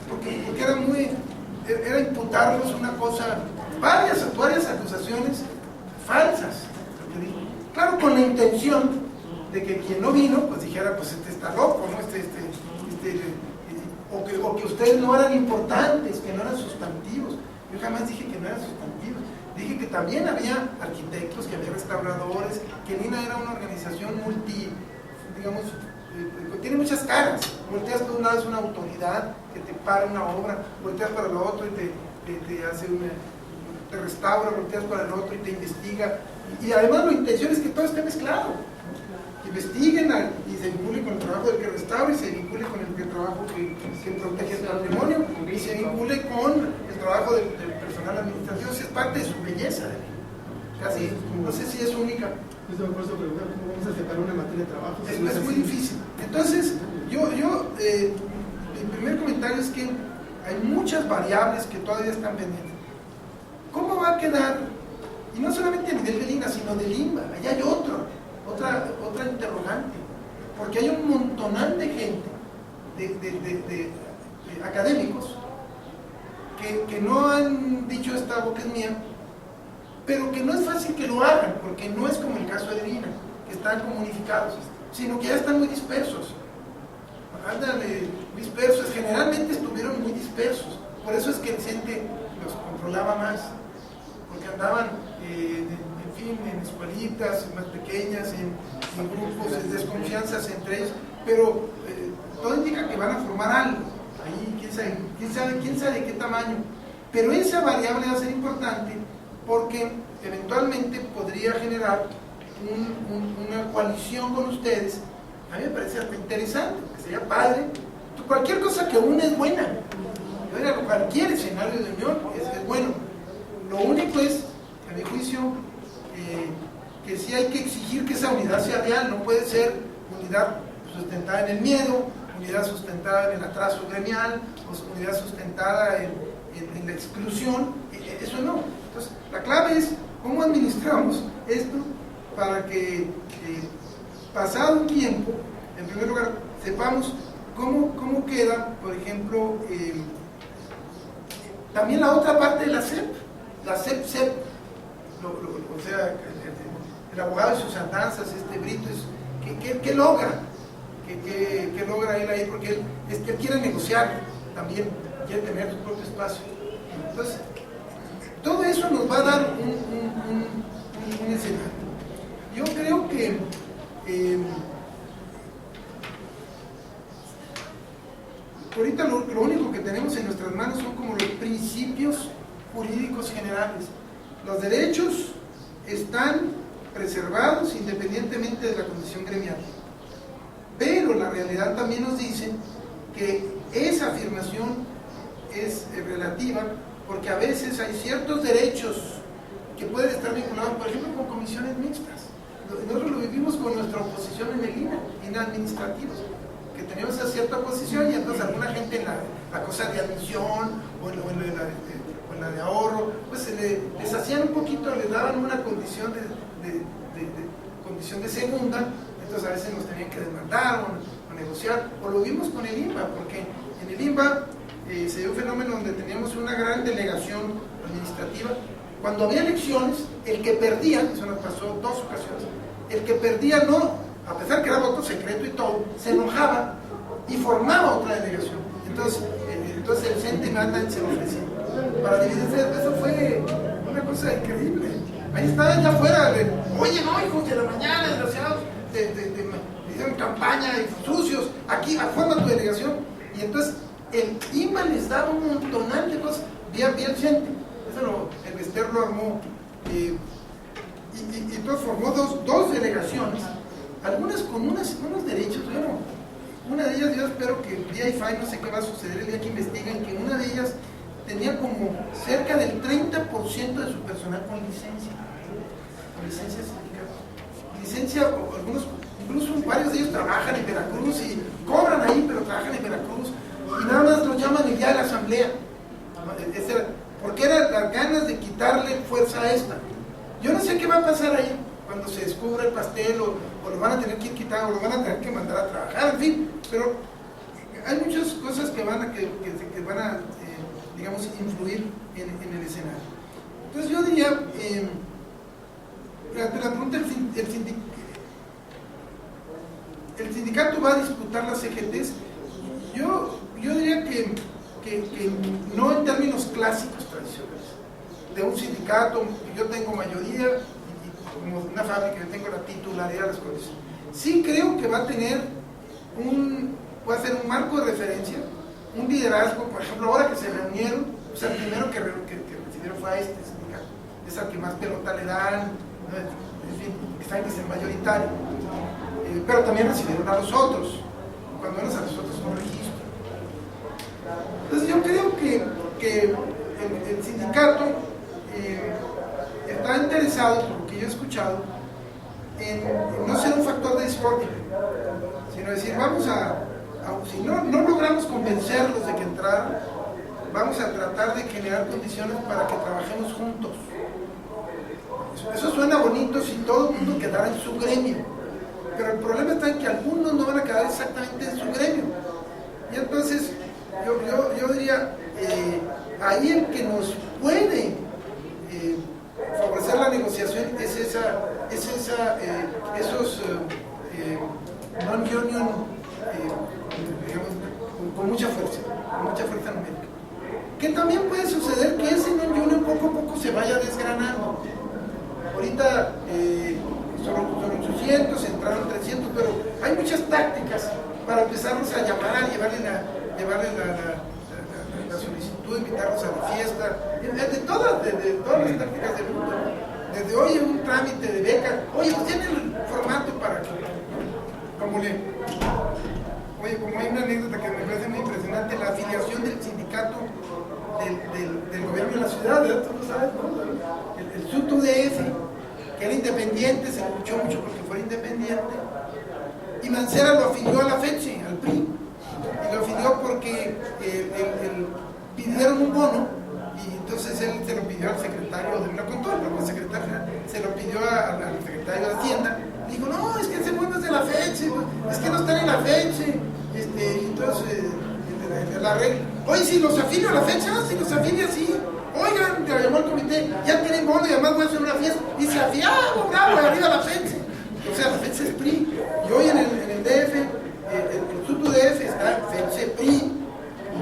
porque era imputarnos una cosa, varias acusaciones falsas, claro, con la intención de que quien no vino pues dijera, pues este está loco, ¿no? O que ustedes no eran importantes, que no eran sustantivos. Yo jamás dije que no eran sustantivos. Dije que también había arquitectos, que había restauradores, que NINA era una organización tiene muchas caras. Volteas por un lado, es una autoridad que te para una obra, volteas para el otro y te hace te restaura, volteas para el otro y te investiga, Y además la intención es que todo esté mezclado. Que investiguen y se vincule con el trabajo del que restaura, y se vincule con el trabajo que protege el patrimonio, y se vincule con el trabajo del personal administrativo. Es parte de su belleza. Casi, no sé si es única. Por eso preguntar cómo vamos a separar una materia de trabajo. Es muy difícil. Entonces, el primer comentario es que hay muchas variables que todavía están pendientes. ¿Cómo va a quedar? Y no solamente a nivel del INA, sino del INBA. Allá hay otra interrogante. Porque hay un montonal de gente, de académicos, que no han dicho esta boca es mía, pero que no es fácil que lo hagan, porque no es como el caso de INA, que están como unificados, sino que ya están muy dispersos. Andan dispersos, generalmente estuvieron muy dispersos. Por eso es que el CENTE los controlaba más, porque andaban, en fin, en escuelitas más pequeñas, en grupos, en desconfianzas entre ellos, pero todo indica que van a formar algo. Ahí, quién sabe de qué tamaño. Pero esa variable va a ser importante porque eventualmente podría generar una coalición con ustedes. A mí me parece hasta interesante, que sería padre. Cualquier cosa que une es buena. Cualquier escenario de unión es bueno. Lo único es, a mi juicio, que sí hay que exigir que esa unidad sea real. No puede ser unidad sustentada en el miedo, unidad sustentada en el atraso gremial, o unidad sustentada en la exclusión. Eso no. Entonces, la clave es cómo administramos esto para que, pasado un tiempo, en primer lugar, sepamos cómo queda, por ejemplo, también la otra parte de la CEP, o sea, el abogado de sus andanzas, Brito, ¿qué logra? ¿Qué logra él ahí? Porque él quiere negociar también, quiere tener su propio espacio. Entonces, todo eso nos va a dar un escenario. Yo creo que ahorita lo único que tenemos en nuestras manos son como los principios jurídicos generales. Los derechos están preservados independientemente de la condición gremial. Pero la realidad también nos dice que esa afirmación es relativa, porque a veces hay ciertos derechos que pueden estar vinculados, por ejemplo, con comisiones mixtas. Nosotros lo vivimos con nuestra oposición en el INA administrativos, que teníamos esa cierta oposición, y entonces alguna gente en la cosa de admisión o en la de ahorro, pues les hacían un poquito, les daban una condición condición de segunda. Entonces a veces nos tenían que demandar o negociar, o lo vimos con el INBA, porque en el INBA se dio un fenómeno donde teníamos una gran delegación administrativa. Cuando había elecciones, el que perdía, eso nos pasó 2 ocasiones, el que perdía no, a pesar que era voto secreto y todo, se enojaba y formaba otra delegación. Entonces el CENTE manda y se lo ofrecía para dividirse. Eso fue una cosa increíble. Ahí estaban allá afuera, oye, no, hijos de la mañana, desgraciados, hicieron campaña y sucios, aquí, forma tu delegación. Y entonces el INBA les daba un montonal de cosas, vía el CENTE. Eso el Bester lo armó, y entonces formó dos delegaciones, algunas con unos derechos. Bueno, una de ellas, yo espero que el día IFAI, no sé qué va a suceder el día que investiguen, que una de ellas tenía como cerca del 30% de su personal con licencia sindical. Licencia, algunos, incluso varios de ellos trabajan en Veracruz y cobran ahí, pero trabajan en Veracruz, y nada más los llaman el día de la asamblea, porque eran las ganas de quitarle fuerza a esta. Yo no sé qué va a pasar ahí cuando se descubra el pastel, o lo van a tener que quitar, o lo van a tener que mandar a trabajar, en fin, pero hay muchas cosas que van a digamos, influir en el escenario. Entonces yo diría, la pregunta, el sindicato va a disputar las CGTs. Yo diría que no en términos clásicos tradicionales, de un sindicato, yo tengo mayoría, y como una fábrica, yo tengo la titularidad de las condiciones. Sí creo que va a tener puede ser un marco de referencia, un liderazgo. Por ejemplo, ahora que se reunieron, o sea, el primero que recibieron fue a este sindicato, es al que más pelota le dan, ¿no? En fin, están que es el mayoritario. Pero también recibieron a los otros. Cuando menos a los otros no registro. Entonces yo creo que el sindicato está interesado, por lo que yo he escuchado, en no ser un factor de discordia, sino decir, si no logramos convencerlos de que entraran, vamos a tratar de generar condiciones para que trabajemos juntos. Eso suena bonito si todo el mundo quedara en su gremio, pero el problema está en que algunos no van a quedar exactamente en su gremio. Y entonces yo diría, ahí el que nos puede favorecer la negociación es esos non-union con mucha fuerza numérica. Que también puede suceder que ese non-union poco a poco se vaya desgranando. Ahorita son 800, entraron 300, pero hay muchas tácticas para empezarnos a llamar, llevarle la solicitud, invitarlos a la fiesta, de todas las tácticas del mundo. Desde hoy un trámite de beca, oye, pues tiene el formato para que, como hay una anécdota que me parece muy impresionante, la afiliación del sindicato del gobierno de la ciudad, ¿verdad? Tú lo sabes, ¿no? El SUTUDF, que era independiente, se luchó mucho porque fuera independiente, y Mancera lo afilió a la FECHE, al PRI, y lo afilió porque pidieron un bono, y entonces él se lo pidió al secretario de la Control, el secretario se lo pidió al secretario de Hacienda, dijo, no, es que ese bono es de la FECHE, es que no están en la FECHE, entonces la regla, oye, si los afilio a la fecha, si los afilia así, oigan, te llamó el comité, ya tienen bono y además voy a hacer una fiesta, y se afiaba, bravo, arriba la fecha, o sea, la fecha es PRI, y hoy en el DF, el SUTUDF está en fecha PRI,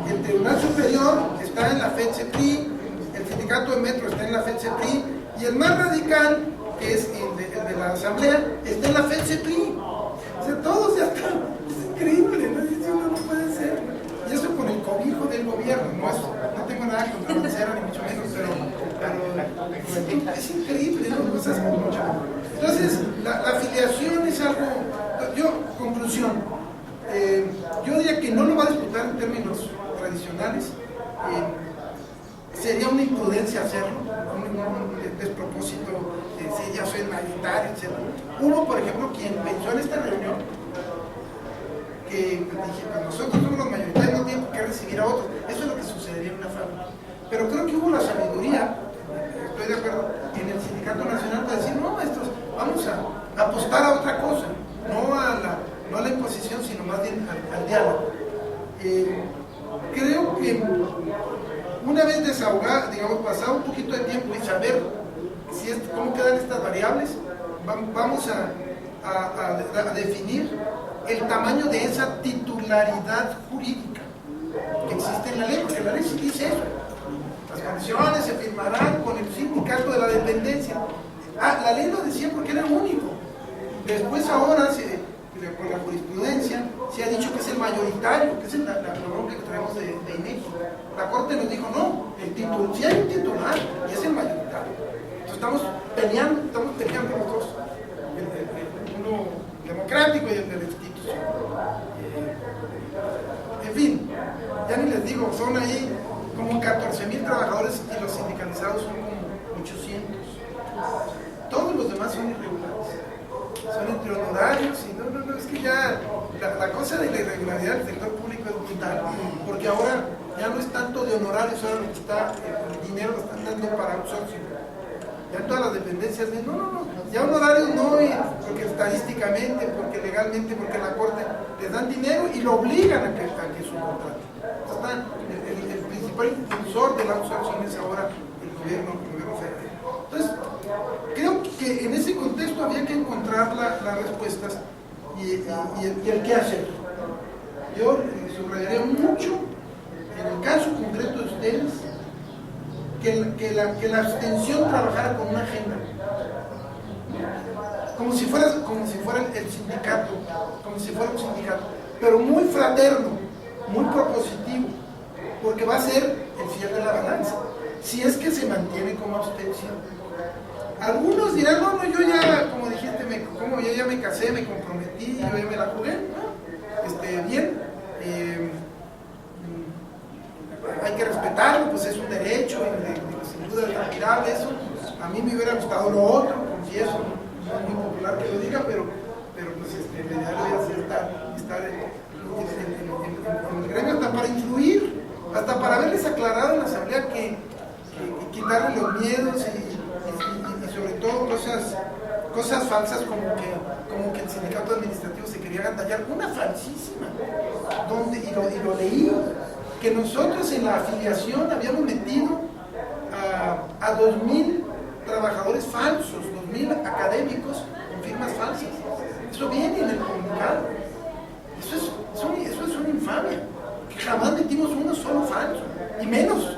el Tribunal Superior está en la fecha PRI, el Sindicato de Metro está en la fecha PRI, y el más radical, que es el de la Asamblea, está en la fecha PRI, o sea, todos ya están, es increíble, ¿no? Eso no puede ser. Y eso con el cobijo del gobierno, no tengo nada contra Mancera ni mucho menos, pero es increíble, ¿no? Cosas como mucho. Entonces, la afiliación es algo, conclusión, yo diría que no lo va a disputar en términos tradicionales, sería una imprudencia hacerlo, un despropósito, si ya soy mayoritario, etc. Hubo, por ejemplo, quien pensó en esta reunión, que dije, pues nosotros somos los mayoritarios, no tienen por qué recibir a otros. Eso es lo que sucedería en una fábrica. Pero creo que hubo la sabiduría, estoy de acuerdo, en el Sindicato Nacional para decir, no, vamos a apostar a otra cosa, no a la imposición, sino más bien al diálogo. Creo que una vez desahogado, digamos, pasado un poquito de tiempo y saber cómo quedan estas variables, vamos a definir el tamaño de esa titularidad jurídica que existe en la ley, porque la ley sí dice eso. Las condiciones se firmarán con el sindicato de la dependencia. La ley lo decía porque era el único. Después ahora, con la jurisprudencia, se ha dicho que es el mayoritario, que es la bronca que traemos de INEGI. La Corte nos dijo, no, si hay un titular, y es el mayoritario. Entonces estamos peleando los dos. Uno democrático y el de la institución. En fin, ya ni les digo, son ahí como 14,000 trabajadores y los sindicalizados son como 800. Todos los demás son irregulares. Son entre honorarios y no, es que ya la cosa de la irregularidad del sector público es brutal, porque ahora ya no es tanto de honorarios, ahora lo que está, el dinero lo están dando para outsourcing. Ya todas las dependencias de ya honorarios no, porque estadísticamente, porque legalmente, porque la Corte les dan dinero y lo obligan a que subcontraten. Entonces, el principal impulsor del outsourcing es ahora el gobierno federal. Entonces, creo que en ese contexto había que encontrar las respuestas y el qué hacer. Yo subrayaría mucho, en el caso concreto de ustedes, que la abstención trabajara con una agenda, como si fuera el sindicato, como si fuera un sindicato, pero muy fraterno, muy propositivo, porque va a ser el fiel de la balanza, si es que se mantiene como abstención. Algunos dirán, no, yo ya, como dijiste, yo ya me casé, me comprometí, yo ya me la jugué, ¿no? Bien, hay que respetarlo, pues es un derecho, sin duda es admirable eso. A mí me hubiera gustado lo otro, confieso, no es muy popular que lo diga, pero pues la idea debería ser estar en el gremio hasta para influir, hasta para haberles aclarado en la asamblea que quitarle los miedos y sobre todo cosas falsas como que el sindicato administrativo se quería agantallar, una falsísima, y lo leí, que nosotros en la afiliación habíamos metido a 2,000 trabajadores falsos, 2,000 académicos con firmas falsas. Eso viene en el comunicado. Eso es una infamia. Jamás metimos uno solo falso, y menos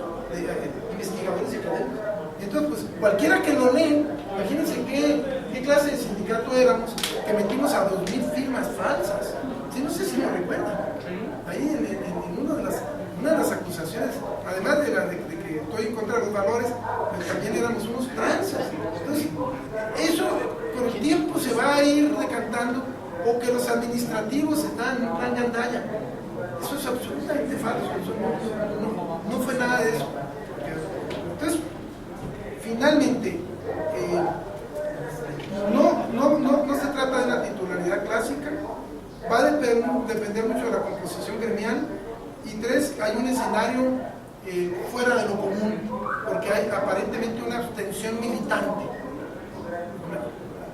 investigadores y académicos. Entonces, pues cualquiera que lo lee, imagínense qué clase de sindicato éramos que metimos a 2,000 firmas falsas. Sí, no sé si me recuerdan. Ahí en una de las acusaciones, además de que estoy en contra de los valores, pues también éramos unos tranzas. Entonces, eso con el tiempo se va a ir decantando, o que los administrativos están en un plan gandalla. Eso es absolutamente falso, eso no fue nada de eso. Entonces, finalmente, no se trata de una titularidad clásica, va a depender mucho de la composición gremial, y 3, hay un escenario fuera de lo común, porque hay aparentemente una abstención militante.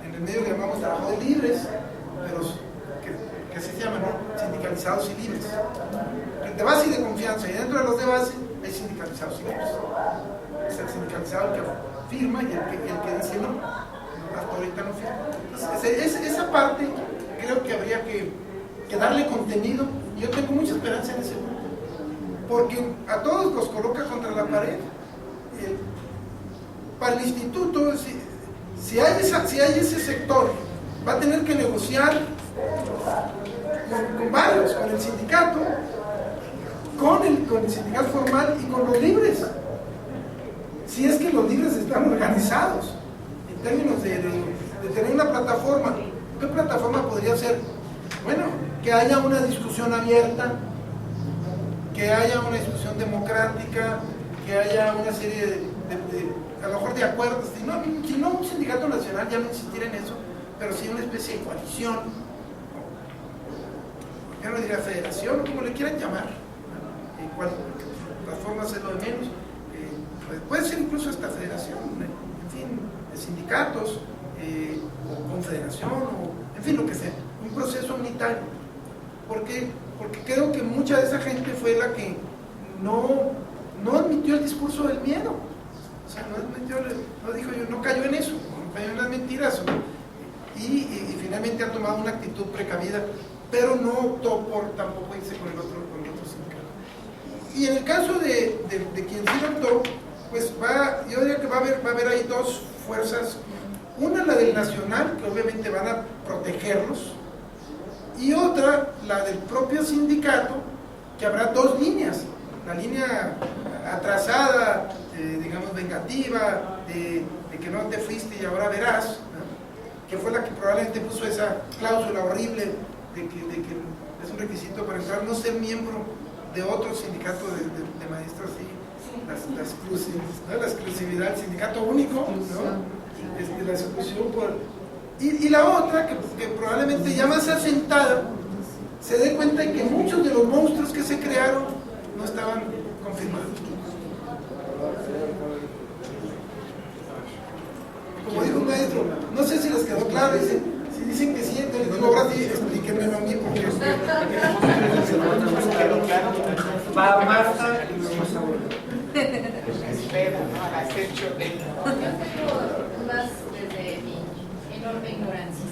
En el medio le llamamos trabajadores libres, pero que se llaman, ¿no? Sindicalizados y libres. De base y de confianza, y dentro de los de base hay sindicalizados y libres. Es el sindicalizado el que firma y el que dice no, hasta ahorita no firma. Entonces, esa parte creo que habría que darle contenido, y yo tengo mucha esperanza en ese grupo, porque a todos los coloca contra la pared. Para el instituto, si hay ese sector, va a tener que negociar con varios, con el sindicato, con el sindicato formal y con los libres, si es que los libres están organizados en términos de tener una plataforma. ¿Qué plataforma podría ser? Bueno, que haya una discusión abierta, que haya una discusión democrática, que haya una serie de a lo mejor de acuerdos, si no un sindicato nacional, ya no insistir en eso, pero sí una especie de coalición, ya no diría federación, como le quieran llamar, las formas es lo de menos, puede ser incluso esta federación, en fin, de sindicatos, o confederación, o en fin, lo que sea, un proceso unitario, porque creo que mucha de esa gente fue la que no admitió el discurso del miedo, o sea, no dijo yo, no cayó en eso, no cayó en las mentiras, y finalmente ha tomado una actitud precavida, pero no optó por tampoco irse con el otro sindicato. Y en el caso de quien sí optó, pues yo diría que va a haber ahí dos fuerzas, una la del nacional, que obviamente van a protegerlos, y otra, la del propio sindicato, que habrá dos líneas, la línea atrasada, digamos vengativa, de que no te fuiste y ahora verás, ¿no? Que fue la que probablemente puso esa cláusula horrible de que es un requisito para entrar, no ser miembro de otro sindicato de maestros, la exclusividad, el sindicato único, ¿no? La exclusión y la otra, que probablemente ya más asentada, se dé cuenta de que muchos de los monstruos que se crearon no estaban confirmados. Como dijo un maestro, no sé si les quedó claro, si dicen que sí, entonces digo, ahora sí, explíquenmelo a mí, porque va Marta y vamos a volver. Espera, no, has hecho. Yo tengo dudas desde mi enorme ignorancia.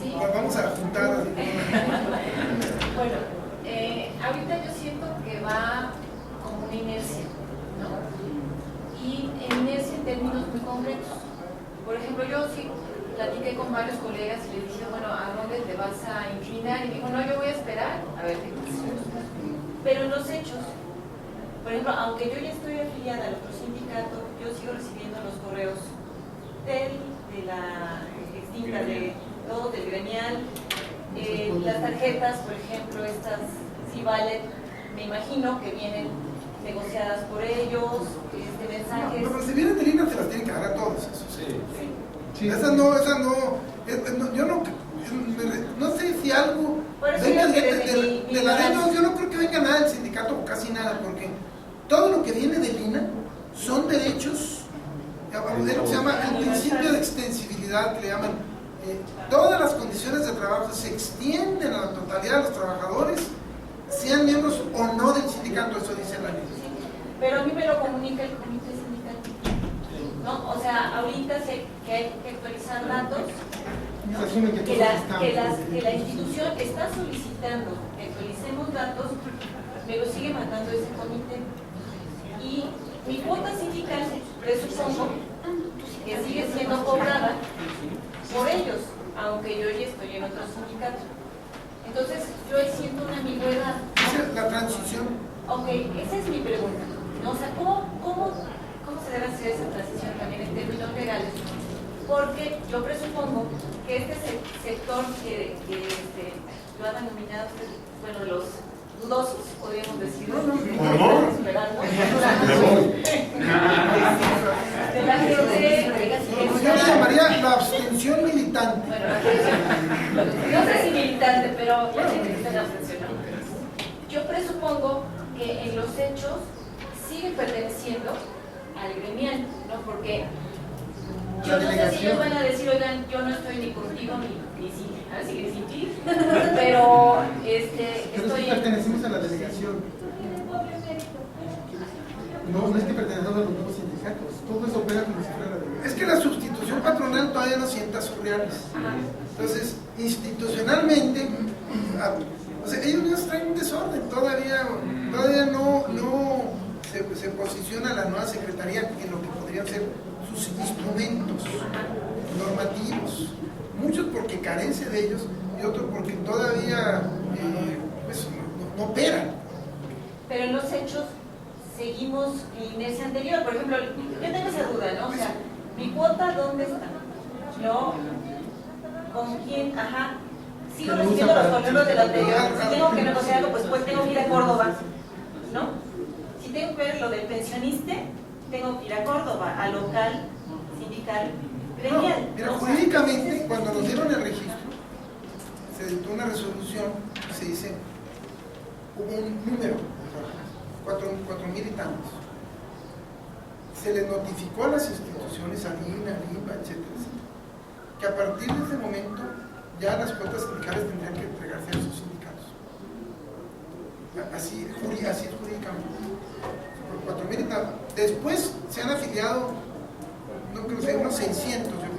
¿Sí? vamos a juntar. Bueno, ahorita yo siento que va como una inercia, ¿no? Y inercia en términos muy concretos. Por ejemplo, yo sí platiqué con varios colegas y les dije, bueno, ¿a dónde te vas a inclinar? Y me dijo, no, yo voy a esperar a ver qué pasa. Pero en los hechos, por ejemplo, aunque yo ya estoy afiliada al otro sindicato, yo sigo recibiendo los correos Comitel, de la extinta de todo, del gremial, las tarjetas, por ejemplo, estas Civale, me imagino que vienen negociadas por ellos, mensajes. No, pero si vienen del INA se las tienen que dar a todos esos. Sí. Esas no, yo no sé si algo venga de la ley, yo no creo que venga nada del sindicato o casi nada, porque todo lo que viene del INA son derechos, se llama el principio de extensibilidad, que le llaman. Todas las condiciones de trabajo se extienden a la totalidad de los trabajadores, sean miembros o no del sindicato, eso dice la ley. Pero a mí me lo comunica el comité sindical, ¿no? O sea, ahorita sé que hay que actualizar datos, ¿no? que la institución está solicitando que actualicemos datos, me lo sigue mandando ese comité. Y mi cuota sindical, presupongo, que sigue siendo cobrada por ellos, aunque yo ya estoy en otro sindicato. Entonces, yo ahí siento una ambigüedad. Esa es la transición. Ok, esa es mi pregunta, ¿no? O sea, ¿cómo se debe hacer esa transición también en términos legales? Porque yo presupongo que este sector que lo han denominado, bueno, los dudosos, podríamos decir, esperando, de la gente, Yo le llamaría la abstención militante. Bueno, no sé si militante, pero la gente que está en la abstención, ¿no? Yo presupongo que en los hechos sigue perteneciendo al gremial, ¿no? Porque yo no sé si ellos van a decir, oigan, yo no estoy ni contigo ni sin ti, pero Pero sí pertenecemos a la delegación. No es que pertenecemos a los nuevos sindicatos, todo eso opera como si fuera la delegación. Es que la sustitución patronal todavía no sienta sus reales. Entonces, institucionalmente, o sea, ellos mismos traen un desorden, todavía no se posiciona la nueva secretaría en lo que podrían ser sus instrumentos normativos, muchos porque carece de ellos y otros porque todavía pues, no operan. Pero en los hechos seguimos en inercia anterior. Por ejemplo, yo tengo esa duda, ¿no? O sea, mi cuota, ¿dónde está? ¿No? ¿Con quién? Ajá. Sigo recibiendo los correos del anterior. Si tengo que negociarlo, pues tengo que ir a Córdoba, ¿no? Si tengo que ver lo del pensionista, tengo que ir a Córdoba, al local sindical gremial. No, mira, jurídicamente, cuando nos dieron el registro, se dictó una resolución, se dice, hubo un número, 4,000 y tantos. Se les notificó a las instituciones, a INA, a INBA, etcétera, que a partir de ese momento ya las cuotas sindicales tendrían que entregarse a sus sindicatos. Así es jurídicamente. Por 4,000 y tantos. Después se han afiliado, no creo que sea unos 600, yo creo,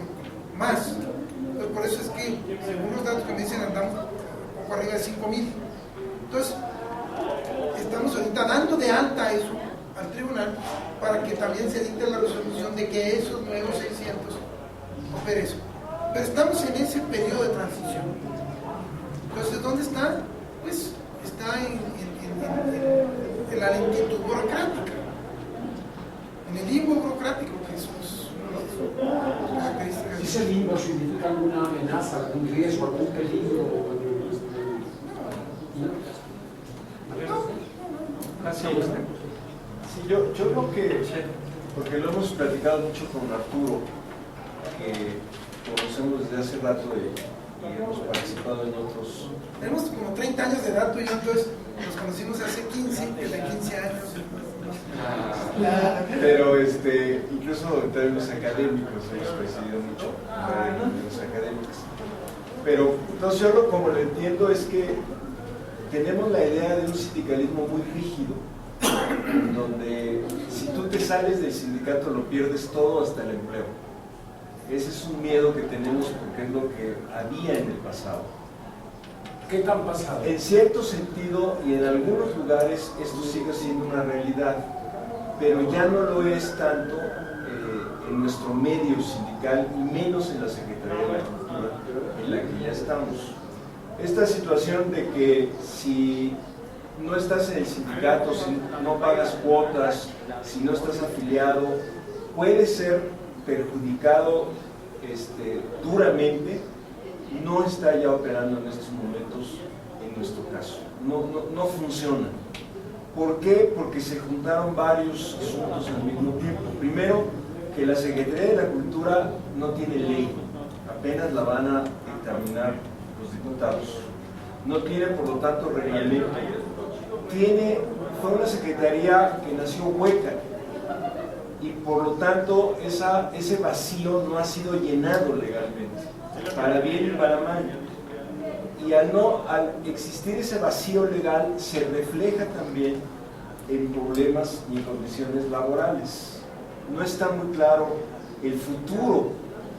más. Entonces, por eso es que, según los datos que me dicen, andamos un poco arriba de 5,000. Entonces, estamos ahorita dando de alta eso al tribunal para que también se dicte la resolución de que esos nuevos 600 opere eso. Pero estamos en ese periodo de transición. Entonces, ¿dónde está? Pues está en la lentitud burocrática, en el limbo burocrático, que es una de las características. ¿Ese limbo significa alguna amenaza, algún riesgo, algún peligro? Sí, yo creo que, porque lo hemos platicado mucho con Arturo, que conocemos desde hace rato y hemos participado en otros. Tenemos como 30 años de edad, tú y yo, entonces nos conocimos hace 15, desde 15 años. Pero incluso en términos académicos hemos coincidido mucho en términos académicos. Pero entonces yo como lo entiendo es que tenemos la idea de un sindicalismo muy rígido, donde si tú te sales del sindicato lo pierdes todo hasta el empleo. Ese es un miedo que tenemos porque es lo que había en el pasado. ¿Qué tan pasado? En cierto sentido y en algunos lugares esto sigue siendo una realidad, pero ya no lo es tanto en nuestro medio sindical y menos en la Secretaría de la Cultura, en la que ya estamos. Esta situación de que si no estás en el sindicato, si no pagas cuotas, si no estás afiliado, puede ser perjudicado duramente, no está ya operando en estos momentos en nuestro caso. No funciona. ¿Por qué? Porque se juntaron varios asuntos al mismo tiempo. Primero, que la Secretaría de la Cultura no tiene ley, apenas la van a dictaminar los diputados. No tiene, por lo tanto, reglamento. Fue una secretaría que nació hueca y por lo tanto ese vacío no ha sido llenado legalmente, para bien y para mal. Y al existir ese vacío legal se refleja también en problemas y en condiciones laborales. No está muy claro el futuro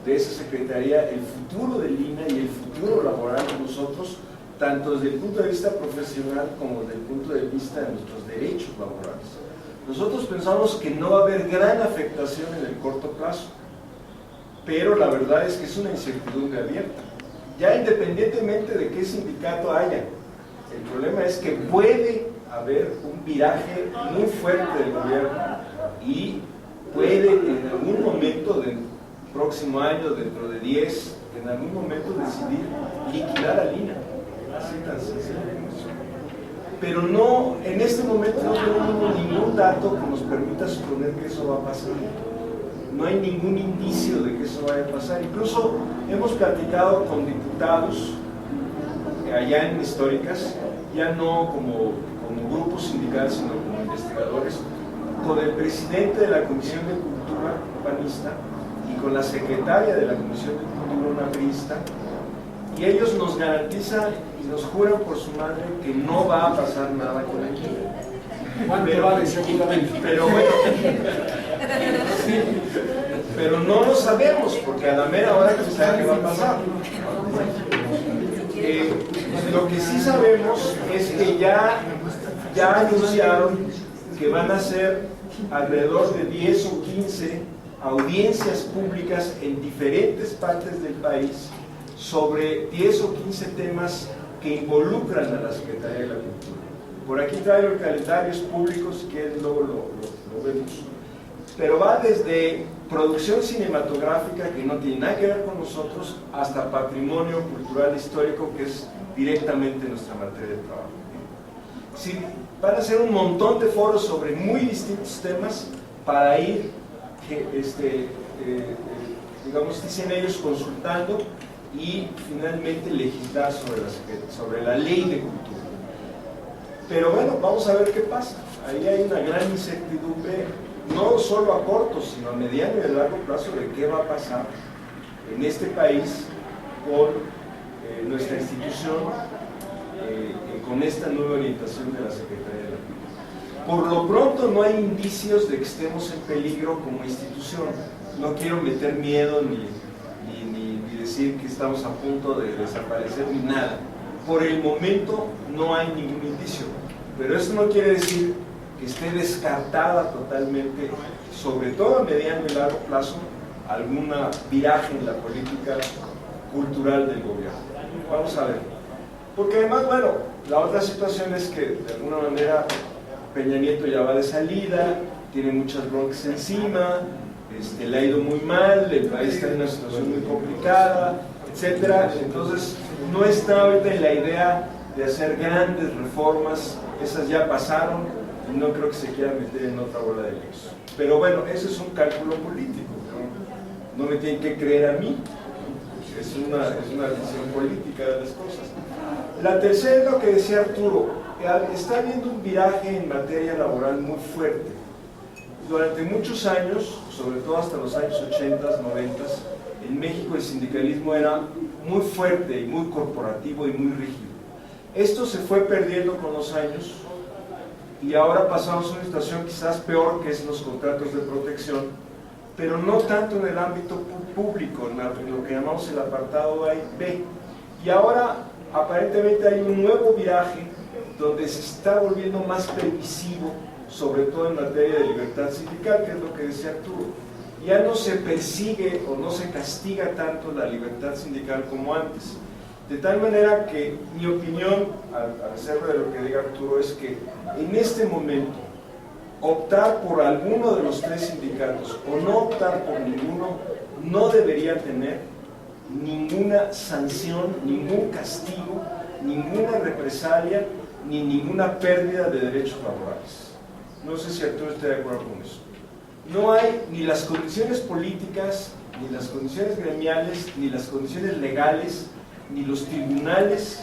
de esa secretaría, el futuro del INAH y el futuro laboral de nosotros, tanto desde el punto de vista profesional como desde el punto de vista de nuestros derechos laborales. Nosotros pensamos que no va a haber gran afectación en el corto plazo, pero la verdad es que es una incertidumbre abierta. Ya independientemente de qué sindicato haya, el problema es que puede haber un viraje muy fuerte del gobierno y puede en algún momento del próximo año, dentro de 10, en algún momento decidir liquidar al INAH. Así tan sencillo como eso. Pero no, en este momento no tenemos ningún dato que nos permita suponer que eso va a pasar. No hay ningún indicio de que eso vaya a pasar. Incluso hemos platicado con diputados allá en Históricas, ya no como grupo sindical, sino como investigadores, con el presidente de la Comisión de Cultura panista y con la secretaria de la Comisión de Cultura una priista, y ellos nos garantizan y nos juran por su madre que no va a pasar nada con el INAH. ¿Cuánto vale seguramente? Pero bueno, pero no lo sabemos, porque a la mera hora que se sabe qué va a pasar. Lo que sí sabemos es que ya anunciaron que van a hacer alrededor de 10 o 15 audiencias públicas en diferentes partes del país sobre 10 o 15 temas que involucran a la Secretaría de la Cultura. Por aquí traigo el calendario, es público, si quieren luego lo vemos. Pero va desde producción cinematográfica, que no tiene nada que ver con nosotros, hasta patrimonio cultural histórico, que es directamente nuestra materia de trabajo. Sí, van a hacer un montón de foros sobre muy distintos temas para ir, digamos, dicen ellos, consultando y finalmente legislar sobre la ley de cultura. Pero bueno, vamos a ver qué pasa. Ahí hay una gran incertidumbre, no solo a corto, sino a mediano y a largo plazo, de qué va a pasar en este país con nuestra institución, con esta nueva orientación de la Secretaría de la Cultura. Por lo pronto no hay indicios de que estemos en peligro como institución. No quiero meter miedo ni decir que estamos a punto de desaparecer ni nada. Por el momento no hay ningún indicio, pero eso no quiere decir que esté descartada totalmente, sobre todo a mediano y largo plazo, alguna viraje en la política cultural del gobierno. Vamos a ver. Porque además, bueno, la otra situación es que de alguna manera Peña Nieto ya va de salida, tiene muchas broncas encima, le ha ido muy mal, el país está en una situación muy complicada, etcétera. Entonces no está ahorita en la idea de hacer grandes reformas, esas ya pasaron y no creo que se quiera meter en otra bola de líos. Pero bueno, ese es un cálculo político, no me tienen que creer a mí, es una decisión política de las cosas. La tercera es lo que decía Arturo, está habiendo un viraje en materia laboral muy fuerte. Durante muchos años, sobre todo hasta los años 80, 90, en México el sindicalismo era muy fuerte y muy corporativo y muy rígido. Esto se fue perdiendo con los años y ahora pasamos a una situación quizás peor, que es los contratos de protección, pero no tanto en el ámbito público, en lo que llamamos el apartado A y B. Y ahora aparentemente hay un nuevo viraje donde se está volviendo más permisivo, sobre todo en materia de libertad sindical, que es lo que decía Arturo. Ya no se persigue o no se castiga tanto la libertad sindical como antes. De tal manera que mi opinión, al reserva de lo que diga Arturo, es que en este momento optar por alguno de los tres sindicatos o no optar por ninguno, no debería tener ninguna sanción, ningún castigo, ninguna represalia, ni ninguna pérdida de derechos laborales. No sé si Arturo está de acuerdo con eso. No hay ni las condiciones políticas, ni las condiciones gremiales, ni las condiciones legales, ni los tribunales,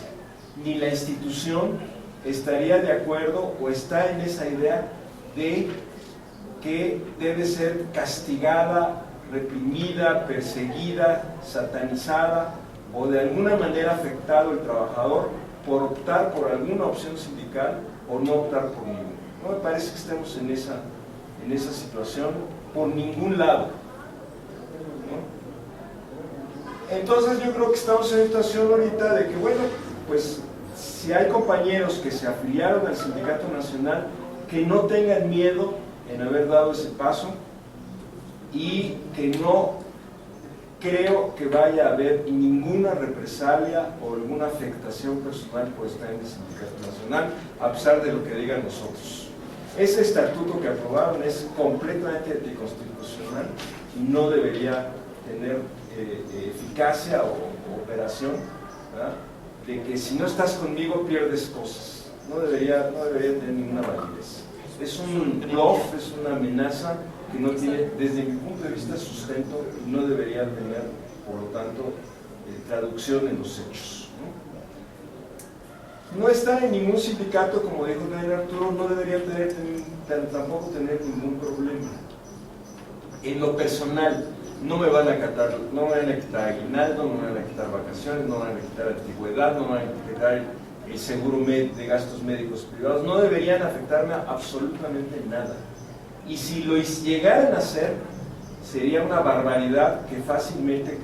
ni la institución estaría de acuerdo o está en esa idea de que debe ser castigada, reprimida, perseguida, satanizada o de alguna manera afectado el trabajador por optar por alguna opción sindical o no optar por ninguna. No me parece que estemos en esa situación por ningún lado, ¿no? Entonces yo creo que estamos en una situación ahorita de que, bueno, pues si hay compañeros que se afiliaron al Sindicato Nacional, que no tengan miedo en haber dado ese paso y que no creo que vaya a haber ninguna represalia o alguna afectación personal por estar en el Sindicato Nacional, a pesar de lo que digan nosotros. Ese estatuto que aprobaron es completamente anticonstitucional y no debería tener eficacia o operación, ¿verdad?, de que si no estás conmigo pierdes cosas. No debería tener ninguna validez. Es un bluff, es una amenaza que no tiene, desde mi punto de vista, sustento y no debería tener, por lo tanto, traducción en los hechos, ¿no? No está en ningún sindicato, como dijo también Arturo, no debería tampoco tener ningún problema. En lo personal, no me van a quitar aguinaldo, no me van a quitar vacaciones, no me van a quitar antigüedad, no me van a quitar el seguro de gastos médicos privados, no deberían afectarme absolutamente nada. Y si lo llegaran a hacer, sería una barbaridad que fácilmente,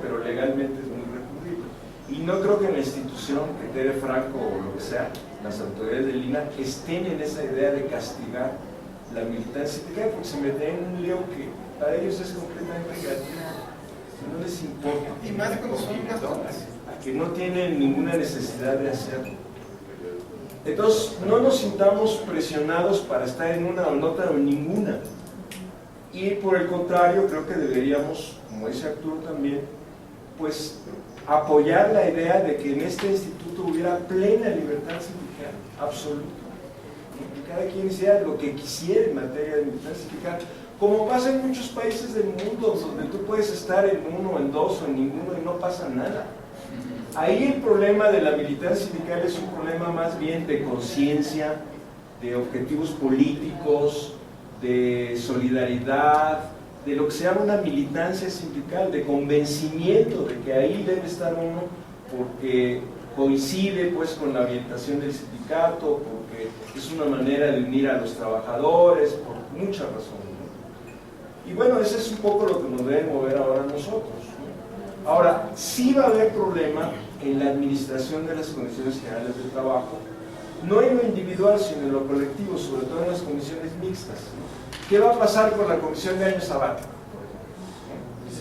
pero legalmente es muy recurrible. Y no creo que en la institución, que Tere Franco o lo que sea, las autoridades del INAH, estén en esa idea de castigar la militancia sindical, porque se meten en un lío que para ellos es completamente gratuito, no les importa. Y más cuando son patrones. Que no tienen ninguna necesidad de hacerlo. Entonces, no nos sintamos presionados para estar en una o en otra o en ninguna. Y por el contrario, creo que deberíamos, como dice Arturo también, pues apoyar la idea de que en este instituto hubiera plena libertad sindical, absoluta. Que cada quien hiciera lo que quisiera en materia de libertad sindical, como pasa en muchos países del mundo, donde tú puedes estar en uno, en dos o en ninguno y no pasa nada. Ahí el problema de la militancia sindical es un problema más bien de conciencia, de objetivos políticos, de solidaridad, de lo que se llama una militancia sindical, de convencimiento de que ahí debe estar uno porque coincide pues con la orientación del sindicato, porque es una manera de unir a los trabajadores, por muchas razones, ¿no? Y bueno, ese es un poco lo que nos debe mover ahora nosotros, ¿no? Ahora, sí va a haber problema en la administración de las condiciones generales de trabajo, no en lo individual, sino en lo colectivo, sobre todo en las comisiones mixtas, ¿no? ¿Qué va a pasar con la comisión de año sabático, por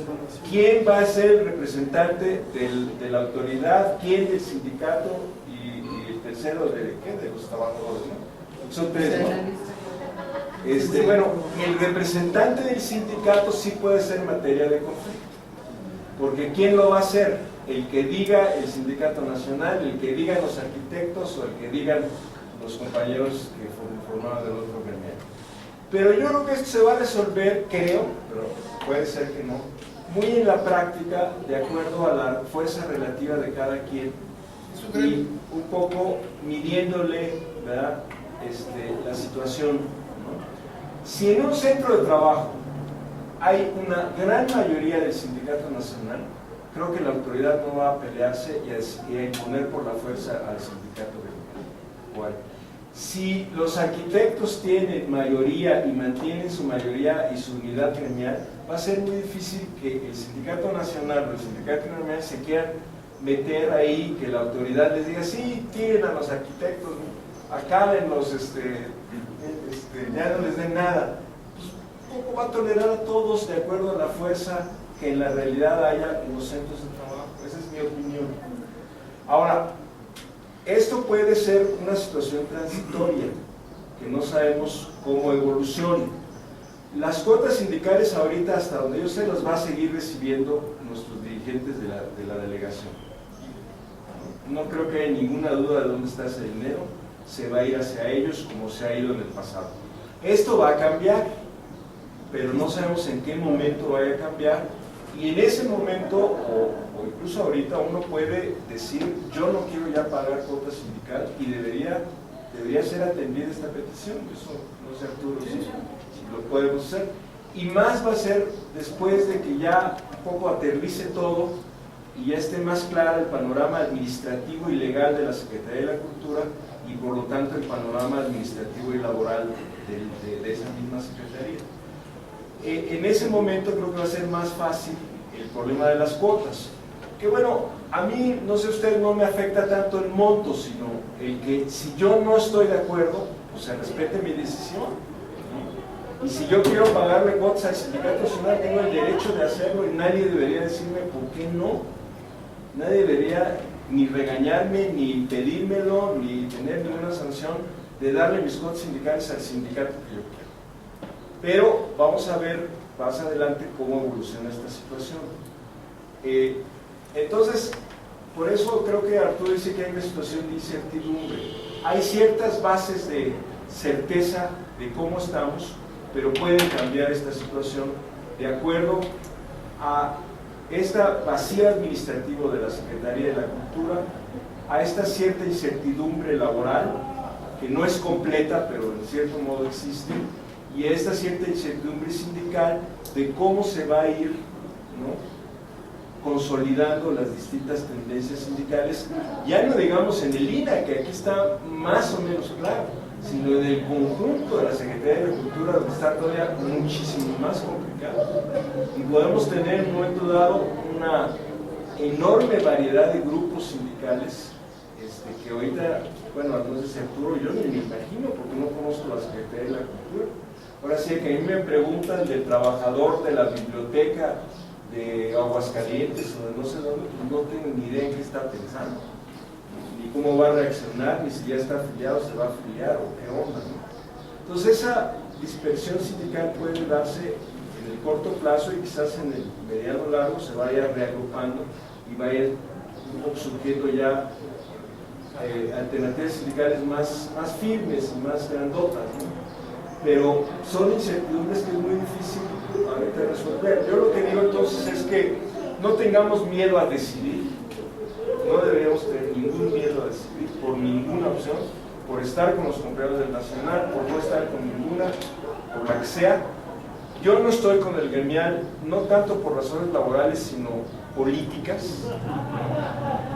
ejemplo? ¿Quién va a ser el representante de la autoridad? ¿Quién del sindicato? Y el tercero, ¿de qué? De los trabajadores, ¿no? Son tres, ¿no? Bueno, el representante del sindicato sí puede ser materia de conflicto, porque ¿quién lo va a hacer? El que diga el sindicato nacional, el que digan los arquitectos o el que digan los compañeros que formaban del otro gremial. Pero yo creo que esto se va a resolver, creo, pero puede ser que no, muy en la práctica, de acuerdo a la fuerza relativa de cada quien y un poco midiéndole, ¿verdad?, la situación, ¿no? Si en un centro de trabajo hay una gran mayoría del sindicato nacional, creo que la autoridad no va a pelearse y a imponer por la fuerza al sindicato gremial. Si los arquitectos tienen mayoría y mantienen su mayoría y su unidad gremial, va a ser muy difícil que el sindicato nacional o el sindicato gremial se quieran meter ahí, que la autoridad les diga, sí, tiren a los arquitectos, acábenlos, ya no les den nada. Pues poco va a tolerar a todos de acuerdo a la fuerza que en la realidad haya en los centros de trabajo. Esa es mi opinión. Ahora, esto puede ser una situación transitoria, que no sabemos cómo evolucione. Las cuotas sindicales ahorita, hasta donde yo sé, las va a seguir recibiendo nuestros dirigentes de la delegación. No creo que haya ninguna duda de dónde está ese dinero, se va a ir hacia ellos como se ha ido en el pasado. Esto va a cambiar, pero no sabemos en qué momento vaya a cambiar, y en ese momento, o incluso ahorita, uno puede decir, yo no quiero ya pagar cuota sindical y debería ser atendida esta petición. Eso, no sé, Arturo, si lo podemos hacer, y más va a ser después de que ya un poco aterrice todo y ya esté más claro el panorama administrativo y legal de la Secretaría de la Cultura, y por lo tanto el panorama administrativo y laboral de esa misma Secretaría. En ese momento creo que va a ser más fácil el problema de las cuotas, que bueno, a mí, no sé usted, no me afecta tanto el monto, sino el que si yo no estoy de acuerdo, pues se respete mi decisión, ¿no? Y si yo quiero pagarle cuotas al Sindicato Nacional, tengo el derecho de hacerlo, y nadie debería decirme por qué no. Nadie debería ni regañarme, ni impedírmelo, ni tener ninguna sanción de darle mis cuotas sindicales al sindicato que yo quiero. Pero vamos a ver más adelante cómo evoluciona esta situación. Entonces, por eso creo que Arturo dice que hay una situación de incertidumbre. Hay ciertas bases de certeza de cómo estamos, pero pueden cambiar esta situación de acuerdo a esta vacío administrativo de la Secretaría de la Cultura, a esta cierta incertidumbre laboral, que no es completa, pero en cierto modo existe, y a esta cierta incertidumbre sindical de cómo se va a ir, ¿no?, consolidando las distintas tendencias sindicales, ya no digamos en el INAH, que aquí está más o menos claro, sino en el conjunto de la Secretaría de la Cultura, donde está todavía muchísimo más complicado. Y podemos tener en un momento dado una enorme variedad de grupos sindicales que ahorita, bueno, no sé si Arturo, yo ni me imagino, porque no conozco la Secretaría de la Cultura. Ahora sí, que a mí me preguntan del trabajador de la biblioteca de Aguascalientes o de no sé dónde, pues no tengo ni idea en qué está pensando, ni cómo va a reaccionar, ni si ya está afiliado, se va a afiliar o qué onda, ¿no? Entonces esa dispersión sindical puede darse en el corto plazo, y quizás en el mediano largo se vaya reagrupando y vaya surgiendo ya alternativas sindicales más firmes y más grandotas, ¿no? Pero son incertidumbres que es muy difícil ahorita resolver. Yo lo que digo entonces es que no tengamos miedo a decidir, no deberíamos tener ningún miedo a decidir por ninguna opción, por estar con los compañeros del Nacional, por no estar con ninguna, por la que sea. Yo no estoy con el gremial, no tanto por razones laborales, sino políticas,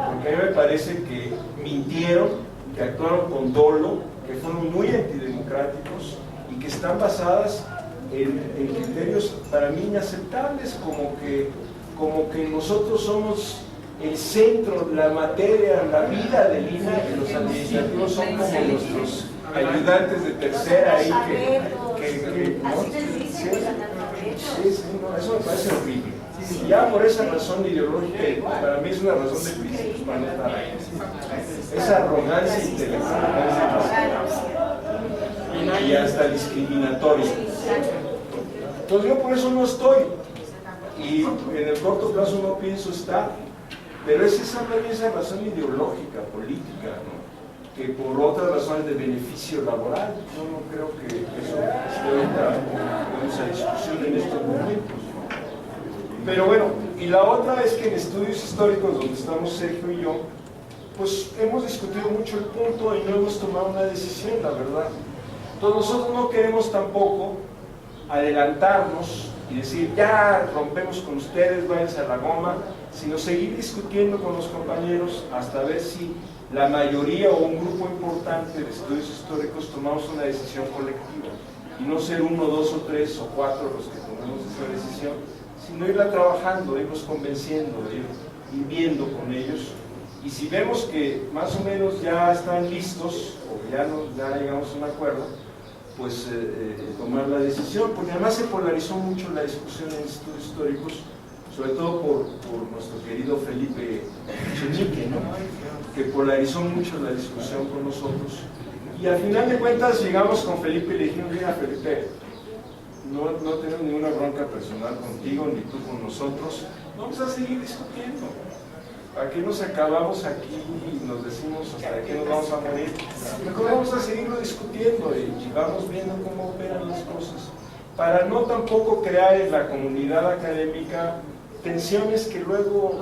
porque a mí me parece que mintieron, que actuaron con dolo, que fueron muy antidemocráticos y que están basadas en criterios para mí inaceptables, como que nosotros somos el centro, la materia, la vida del INAH, y los administrativos son como nuestros ayudantes de tercera ahí que ¿no? Sí, no, eso me parece horrible. Y ya por esa razón ideológica, para mí es una razón de principios para no estar ahí. Esa arrogancia intelectual y hasta discriminatoria. Entonces yo por eso no estoy, y en el corto plazo no pienso estar, pero es esa razón ideológica, política, ¿no?, que por otras razones de beneficio laboral. Yo no creo que eso esté ahorita a discusión en estos momentos. Pero bueno, y la otra es que en estudios históricos, donde estamos Sergio y yo, pues hemos discutido mucho el punto y no hemos tomado una decisión, la verdad. Entonces nosotros no queremos tampoco adelantarnos y decir, ya rompemos con ustedes, váyanse a la goma, sino seguir discutiendo con los compañeros hasta ver si la mayoría o un grupo importante de estudios históricos tomamos una decisión colectiva, y no ser uno, dos o tres o cuatro los que tomemos esa decisión, sino irla trabajando, irnos convenciendo, ir viendo con ellos, y si vemos que más o menos ya están listos o ya llegamos a un acuerdo, pues tomar la decisión, porque además se polarizó mucho la discusión en estudios históricos, sobre todo por nuestro querido Felipe Echenique, ¿no?, que polarizó mucho la discusión con nosotros, Y al final de cuentas llegamos con Felipe y le dijimos, mira Felipe, no tenemos ninguna bronca personal contigo, ni tú con nosotros, vamos a seguir discutiendo. ¿Para qué nos acabamos aquí y nos decimos hasta qué nos vamos a morir? Mejor vamos a seguirlo discutiendo y vamos viendo cómo operan las cosas. Para no tampoco crear en la comunidad académica tensiones que luego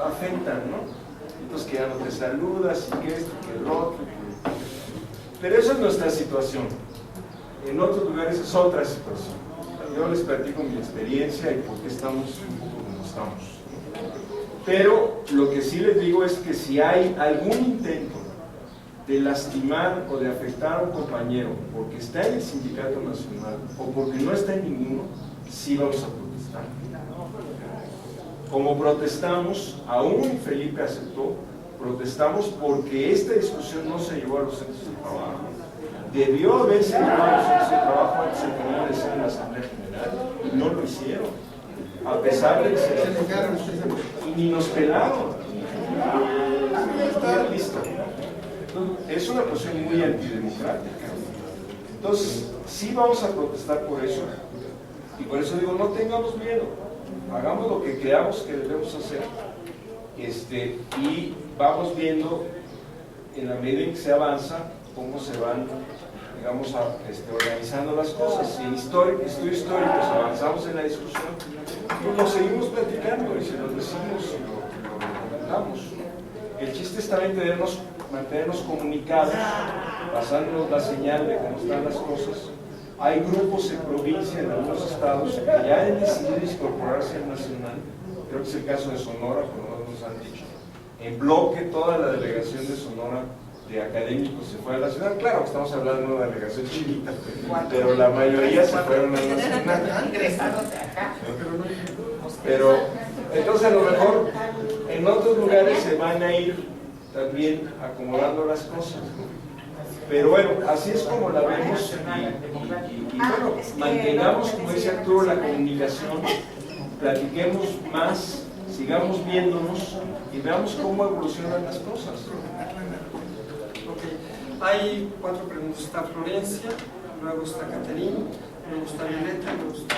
afectan, ¿no? Entonces que ya no te saludas y que esto, que el otro. Pero esa es nuestra situación. En otros lugares es otra situación. Yo les platico mi experiencia y por qué estamos como estamos. Pero lo que sí les digo es que si hay algún intento de lastimar o de afectar a un compañero porque está en el sindicato nacional o porque no está en ninguno, sí vamos a protestar. Como protestamos, aún Felipe aceptó, protestamos porque esta discusión no se llevó a los centros de trabajo. Debió haberse llevado a los centros de trabajo antes de tomar decisión en la Asamblea General, y no lo hicieron. A pesar de que se negaron y ni nos pelaron. Ya, listo. Es una posición muy antidemocrática. Entonces, sí vamos a protestar por eso. Y por eso digo, no tengamos miedo. Hagamos lo que creamos que debemos hacer. Y vamos viendo, en la medida en que se avanza, cómo se van, digamos, organizando las cosas. Si en estudios históricos avanzamos en la discusión, pues lo seguimos platicando y se los decimos y lo comentamos. El chiste es también mantenernos comunicados, pasándonos la señal de cómo están las cosas. Hay grupos en provincia, en algunos estados, que ya han decidido incorporarse al nacional. Creo que es el caso de Sonora, como nos han dicho. En bloque, toda la delegación de Sonora de académicos se fue a la nacional. Claro, estamos hablando de una delegación chiquita, pero la mayoría se fueron a la nacional. Pero entonces a lo mejor en otros lugares se van a ir también acomodando las cosas. Pero bueno, así es como la vemos y bueno, mantengamos, como dice Arturo, la comunicación, platiquemos más, sigamos viéndonos y veamos cómo evolucionan las cosas. Hay 4 preguntas. Está Florencia, luego está Caterina, luego está Violeta, luego está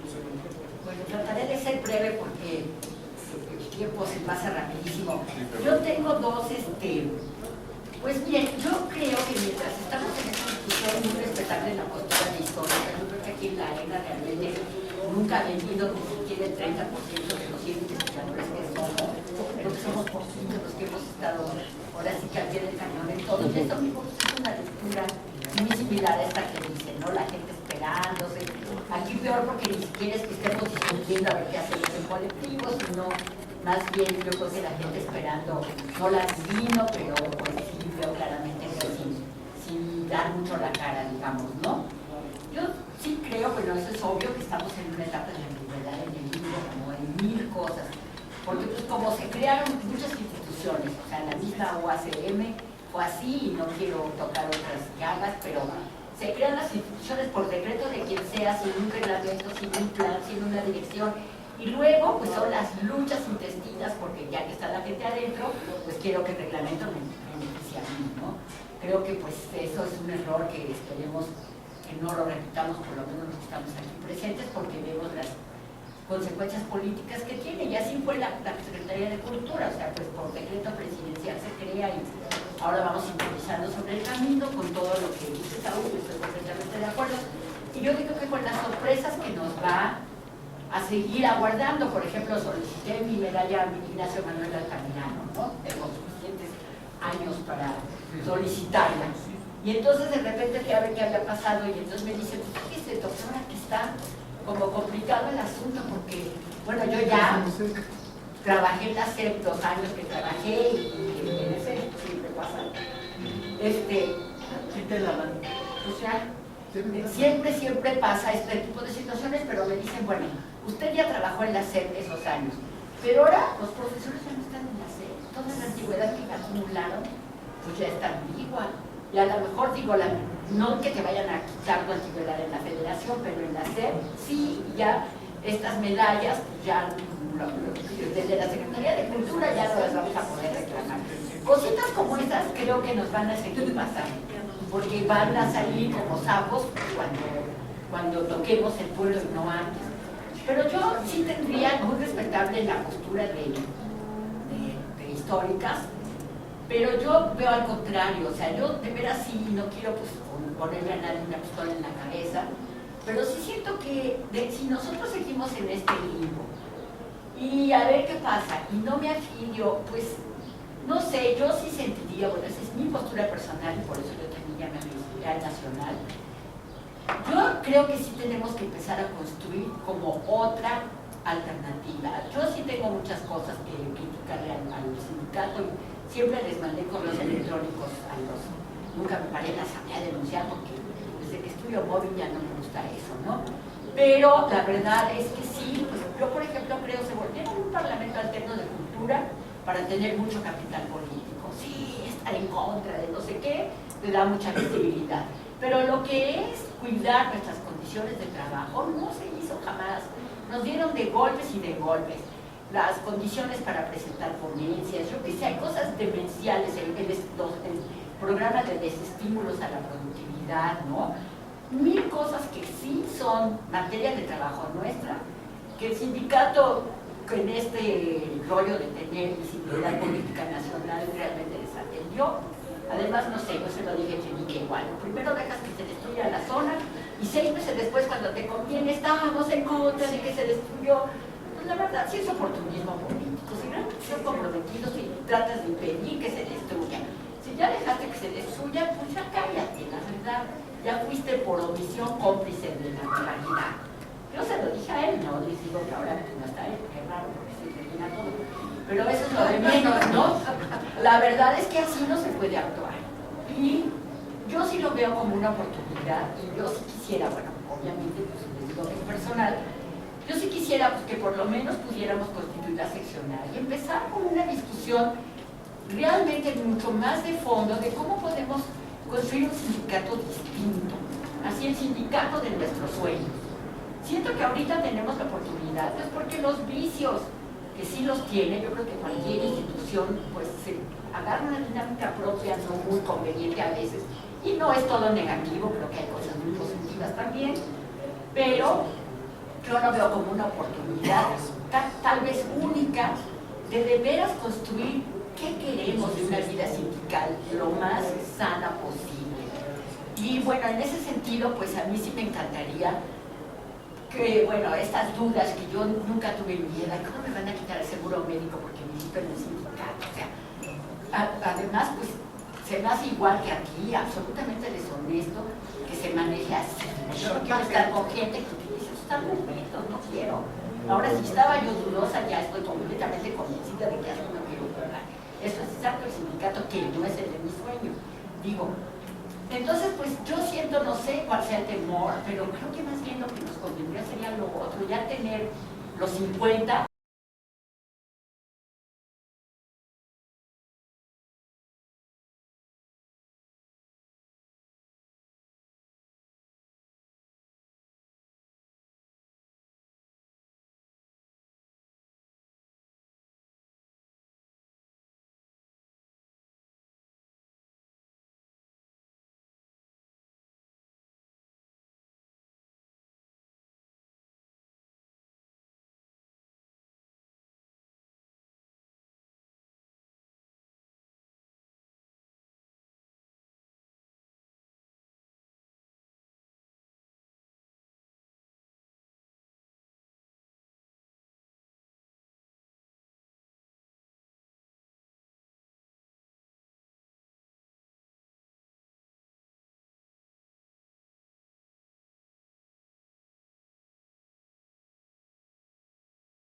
José Manuel. Bueno, trataré de ser breve porque el tiempo se pasa rapidísimo. Yo tengo dos, pues bien, yo creo que mientras estamos en esta discusión muy respetable en la postura de historia, yo creo que aquí en la ENA realmente nunca ha vendido ni siquiera el 30% de los investigadores que somos. Creo que somos poquitos los que hemos estado ahora sí que al pie del cañón en todo. Y esto mismo es una lectura muy similar a esta que dice, ¿no? La gente esperándose. Aquí peor porque ni siquiera es que estemos discutiendo a ver qué hacemos en colectivo, sino más bien yo creo que la gente esperando, no la adivino, pero pues sí veo claramente que sin dar mucho la cara, digamos, ¿no? Yo sí creo, bueno, eso es obvio que estamos en una etapa de la antigüedad en el libro, como en 1000 cosas, porque pues como se crearon muchas instituciones, o sea, la misma UACM fue así, y no quiero tocar otras llagas, pero se crean las instituciones por decreto de quien sea, sin un reglamento, sin un plan, sin una dirección, y luego pues son las luchas intestinas, porque ya que está la gente adentro, pues quiero que el reglamento me beneficie a mí, ¿no? Creo que pues eso es un error que esperemos que no lo repitamos, por lo menos los que estamos aquí presentes, porque vemos las consecuencias políticas que tiene, y así fue la Secretaría de Cultura, o sea, pues por decreto presidencial se crea y ahora vamos improvisando sobre el camino con todo lo que dice Saúl, estoy completamente de acuerdo. Y yo digo que con las sorpresas que nos va a seguir aguardando, por ejemplo, solicité mi medalla a Ignacio Manuel Altamirano, ¿no? Tengo suficientes años para solicitarla. Y entonces de repente ya ve qué había pasado y entonces me dice, pues fíjese, doctora, que está como complicado el asunto porque, bueno, yo ya trabajé en la SEP 2 años que trabajé y en ese siempre pasa. O sea, siempre pasa este tipo de situaciones, pero me dicen, bueno, usted ya trabajó en la SEP esos años, pero ahora los profesores ya no están en la SEP, toda la antigüedad que acumularon, pues ya está ambigua. Y a lo mejor digo, no que te vayan a quitar tu antigüedad en la federación, pero en la SEP sí, ya estas medallas, ya desde la Secretaría de Cultura ya no las vamos a poder reclamar. Cositas como estas creo que nos van a seguir pasando, porque van a salir como sapos cuando toquemos el pueblo y no antes. Pero yo sí tendría muy respetable la postura de históricas, pero yo veo al contrario, o sea, yo de veras sí no quiero pues, ponerle a nadie una pistola en la cabeza, pero sí siento que si nosotros seguimos en este limbo y a ver qué pasa, y no me afilio, pues no sé, yo sí sentiría, bueno, esa es mi postura personal y por eso yo también ya me registré al nacional. Yo creo que sí tenemos que empezar a construir como otra alternativa. Yo sí tengo muchas cosas que criticarle al sindicato y siempre les mandé correos electrónicos a los, nunca me paré en la asamblea a denunciar porque desde que estudio móvil ya no me gusta eso, ¿no? Pero la verdad es que sí, pues yo por ejemplo creo que se volviera un parlamento alterno de cultura para tener mucho capital político. Sí, estar en contra de no sé qué, le da mucha visibilidad. Pero lo que es cuidar nuestras condiciones de trabajo no se hizo jamás. Nos dieron de golpes y de golpes. Las condiciones para presentar ponencias, yo que sé, hay cosas demenciales en el programa de desestímulos a la productividad, ¿no? Mil cosas que sí son materia de trabajo nuestra, que el sindicato en este rollo de tener visibilidad política nacional realmente les atendió. Además, no sé, yo se lo dije que igual, primero dejas que se destruya la zona y 6 meses después, cuando te conviene, estábamos en contra de que se destruyó. Pues la verdad, sí es oportunismo político. Si realmente estás comprometido, si tratas de impedir que se destruya, si ya dejaste que se destruya, pues ya cállate, la verdad. Ya fuiste por omisión cómplice de la realidad. Yo se lo dije a él, no les digo que ahora no está él, qué raro, porque se termina todo. Pero eso es lo de menos, ¿no? La verdad es que así no se puede actuar. Y yo sí lo veo como una oportunidad, y yo sí quisiera, bueno, obviamente, pues les digo que es personal, yo sí quisiera pues, que por lo menos pudiéramos constituir la seccional y empezar con una discusión realmente mucho más de fondo de cómo podemos construir un sindicato distinto, así el sindicato de nuestros sueños. Siento que ahorita tenemos la oportunidad, pues porque los vicios que sí los tiene, yo creo que cualquier institución pues se agarra una dinámica propia no muy conveniente a veces, y no es todo negativo, creo que hay cosas muy positivas también, pero yo lo veo como una oportunidad tal vez única de veras construir qué queremos de una vida sindical lo más sana posible. Y bueno, en ese sentido, pues a mí sí me encantaría que, bueno, estas dudas que yo nunca tuve en mi vida, ¿cómo me van a quitar el seguro médico porque milito en el sindicato? O sea, además, pues se me hace igual que aquí, absolutamente deshonesto que se maneje así. Yo no quiero estar con gente que utilice sus argumentos, no quiero. Ahora, si estaba yo dudosa, ya estoy completamente convencida de que así no quiero jugar. Eso es exacto el sindicato que no es el de mi sueño. Digo, entonces, pues yo siento, no sé cuál sea el temor, pero creo que más bien lo que nos convendría sería lo otro, ya tener los 50